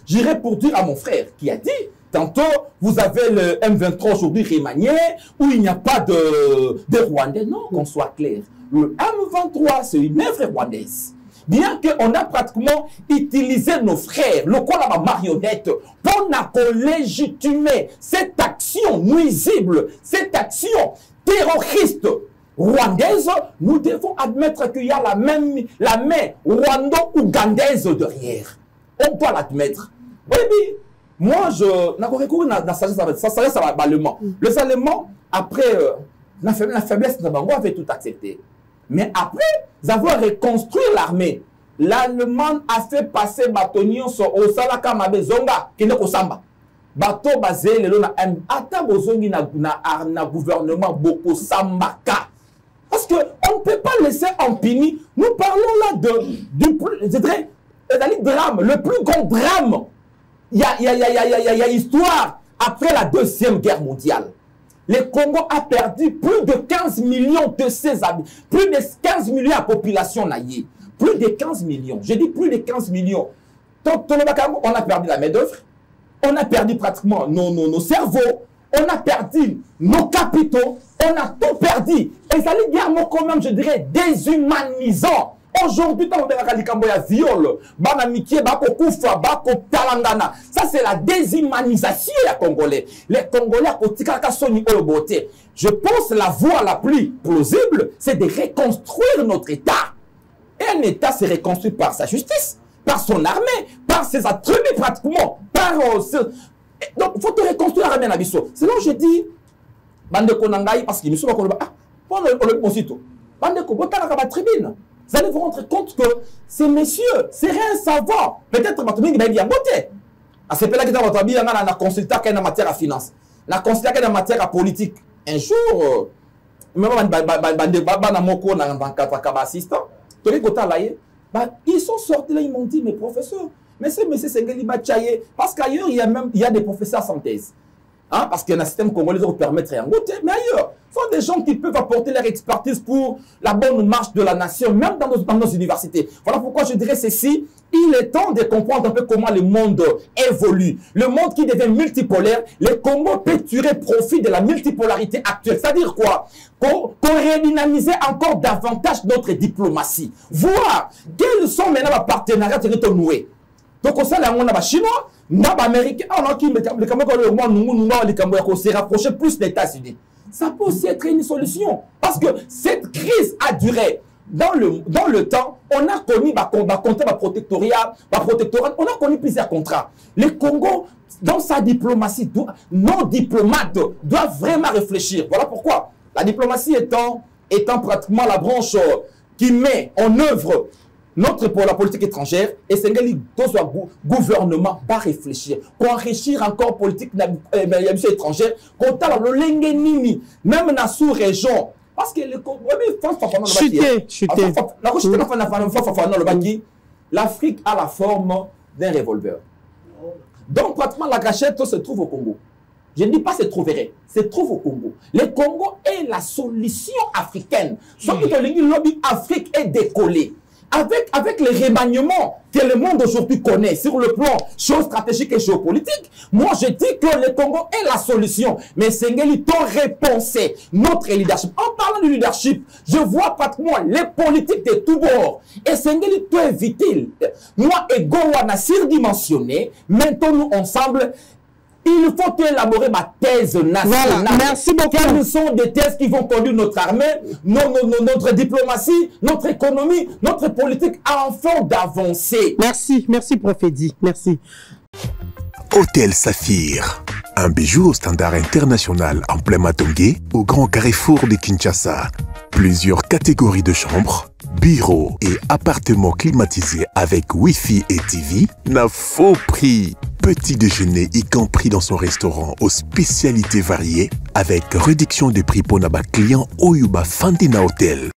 j'irai pour dire à mon frère qui a dit, tantôt vous avez le M23 aujourd'hui remanié, où il n'y a pas de Rwandais. Non, qu'on soit clair. Le M23, c'est une œuvre rwandaise. Bien qu'on a pratiquement utilisé nos frères, le quoi la marionnette, pour légitimer cette action nuisible, cette action terroriste rwandaise, nous devons admettre qu'il y a la main rwando-ougandaise derrière. On doit l'admettre. Oui, moi, je n'ai recours à la sagesse, ça va Allemand. Les Allemands, après la faiblesse de Nabango, avaient tout accepté. Mais après, nous avons reconstruit l'armée. L'Allemagne a fait passer Batonion sur Osalaka Mabezonga, qui n'est qu'au Samba. Bateau basé, le long Ata Bozongi na gouvernement beaucoup Sambaka. Parce qu'on ne peut pas laisser en pini. Nous parlons là du drame, le plus grand drame. Il y a histoire après la Deuxième Guerre mondiale. Le Congo a perdu plus de 15 millions de ses habitants. Plus de 15 millions de population naïe. Plus de 15 millions. Je dis plus de 15 millions. On a perdu la main-d'œuvre. On a perdu pratiquement nos cerveaux. On a perdu nos capitaux. On a tout perdu. Et ça les guerres quand même, je dirais, déshumanisant. Aujourd'hui, quand on a des viol, ça c'est la déshumanisation des Congolais. Les Congolais, je pense que la voie la plus plausible, c'est de reconstruire notre État. Et un État se reconstruit par sa justice, par son armée, par ses attributs pratiquement. Donc, il faut te reconstruire l'armée à Nabiso. Sinon, je dis, bande Konangaï, parce qu'il me semble qu'on le tribune. Vous allez vous rendre compte que ces messieurs, c'est rien savant. Peut-être que vous bien voté. À ce là que vous avez consulté en matière à finance, la consulté en matière à politique. Un jour, même ils sont sortis là, ils m'ont dit, mais professeur, mais c'est monsieur Sengeli Bachaye, parce qu'ailleurs, il y a des professeurs sans thèse. Hein, parce qu'il y a un système congolais qui vous permet de rien goûter, mais ailleurs, ce sont des gens qui peuvent apporter leur expertise pour la bonne marche de la nation, même dans nos universités. Voilà pourquoi je dirais ceci, il est temps de comprendre un peu comment le monde évolue. Le monde qui devient multipolaire, le Congo peut tirer profit de la multipolarité actuelle. C'est-à-dire quoi? Qu'on redynamiser encore davantage notre diplomatie. Voir quels sont maintenant les partenariats qui sont noués. Donc, on sait les Chinois, les Américains, on se rapprocher plus des États-Unis. Ça peut aussi être une solution. Parce que cette crise a duré. Dans le temps, on a connu contrat protectorat, on a connu plusieurs contrats. Le Congo, dans sa diplomatie, nos diplomates doivent vraiment réfléchir. Voilà pourquoi la diplomatie étant pratiquement la branche qui met en œuvre pour la politique étrangère, et c'est que gouvernement va réfléchir, pour enrichir encore politique étrangère, quand même dans la sous-région. Parce que l'Afrique a la forme d'un revolver. Donc, pratiquement, la gâchette se trouve au Congo. Je ne dis pas se trouverait, se trouve au Congo. Le Congo est la solution africaine. Sauf que le lobby Afrique est décollé. Avec les remaniements que le monde aujourd'hui connaît sur le plan géostratégique et géopolitique, moi je dis que le Congo est la solution. Mais Sengeli doit repenser notre leadership. En parlant du leadership, je vois pratiquement les politiques de tous bords. Et Sengeli doit éviter. Moi et Gowana surdimensionné, maintenant nous ensemble, il faut élaborer ma thèse nationale. Voilà, merci beaucoup. Quelles sont des thèses qui vont conduire notre armée, notre diplomatie, notre économie, notre politique afin d'avancer. Merci, merci Prophédie, merci. Hôtel Saphir, un bijou au standard international en plein Matongé, au grand carrefour de Kinshasa. Plusieurs catégories de chambres, bureaux et appartements climatisés avec Wi-Fi et TV, n'a faux prix. Petit déjeuner y compris dans son restaurant aux spécialités variées avec réduction des prix pour Naba client Oyuba Fandina Hotel.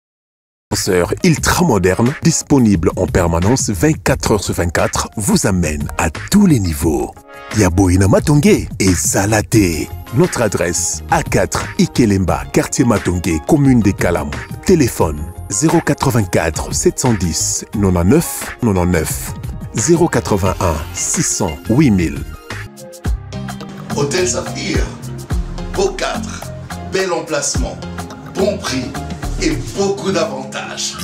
Ascenseur ultra moderne, disponible en permanence 24 h sur 24, vous amène à tous les niveaux. Yaboina Matongé et Salaté. Notre adresse A4 Ikelemba, quartier Matongé, commune des Kalamou. Téléphone 084 710 99 99. 081 600 8000. Hôtel Saphir, beau cadre, bel emplacement, bon prix et beaucoup d'avantages.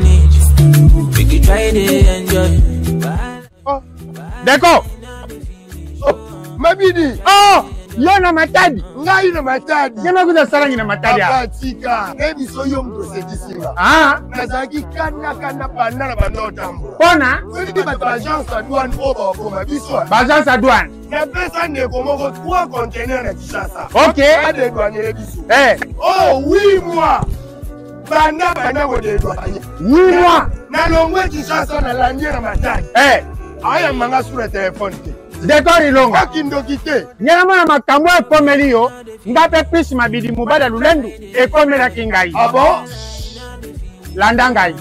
Make you try to enjoy. D'accord. Mabidi. Oh, yo na matadi. Ngai na matadi. Yana kuza sarangi na matadi. Apatika. Ebi so yo mprocedisinga. Ah. Nazaki kana banda na banda otambo. Kona? Wedi ba agence à douane oba okoma biso. Agence à douane. Na pesa ndeko moko 3 containers na Kinshasa. OK. Ade douane biso. Eh. Oh, 8 mois. Banda ko de douane. 8 mois. Na longwe Kinshasa na landier na matadi. Eh. Aya manga sur le téléphone. D'accord ilonga. Kindokite. Nyama na makambo ekomeli yo. Ngape pisi mabidi mubada lulendu ekomela kingai. Ah bon? Landangai.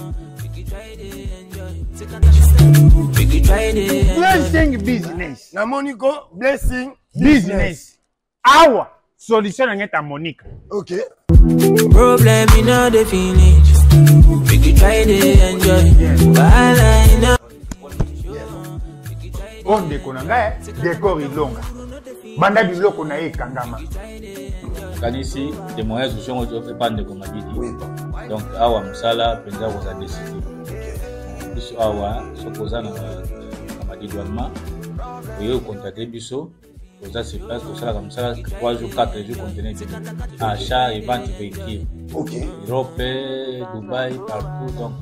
Blessing business. Na Monico, blessing business. Awa solution ngeta Monica. OK. Problem in all the finish. Make you try to enjoy. Onde kona ngaye décor ilonga. Banda biloko na ye kangama. Kanisi des moyens de gens qui fait pas de commodité. Donc awa msala penza ko za décider. Biso awa sokoza na madidouanement. Oyo contacter biso. Oza se place ko sala comme ça 3 jours 4 jours contenir achat et vente véhicule. OK. Europe, Dubaï, partout donc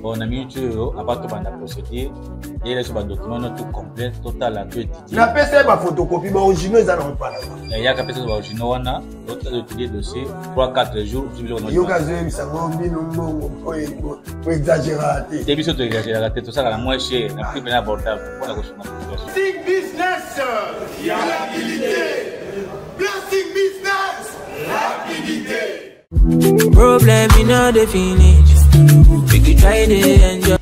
on a mis à part de la procédure et les documents tout complet total à tout étudier. La PC ba photocopie ba original ça non pas. Il y a capacité ba original wana l'autre étudier dossier 3-4 jours yo kaze ça ngombi nombo ko exagérer. Début surtout exagérer tout ça la moins cher la prix bien abordable pour la recherche. Big business, rapidité. Plastic business, rapidité. Problem in all the finish. Make you try to enjoy.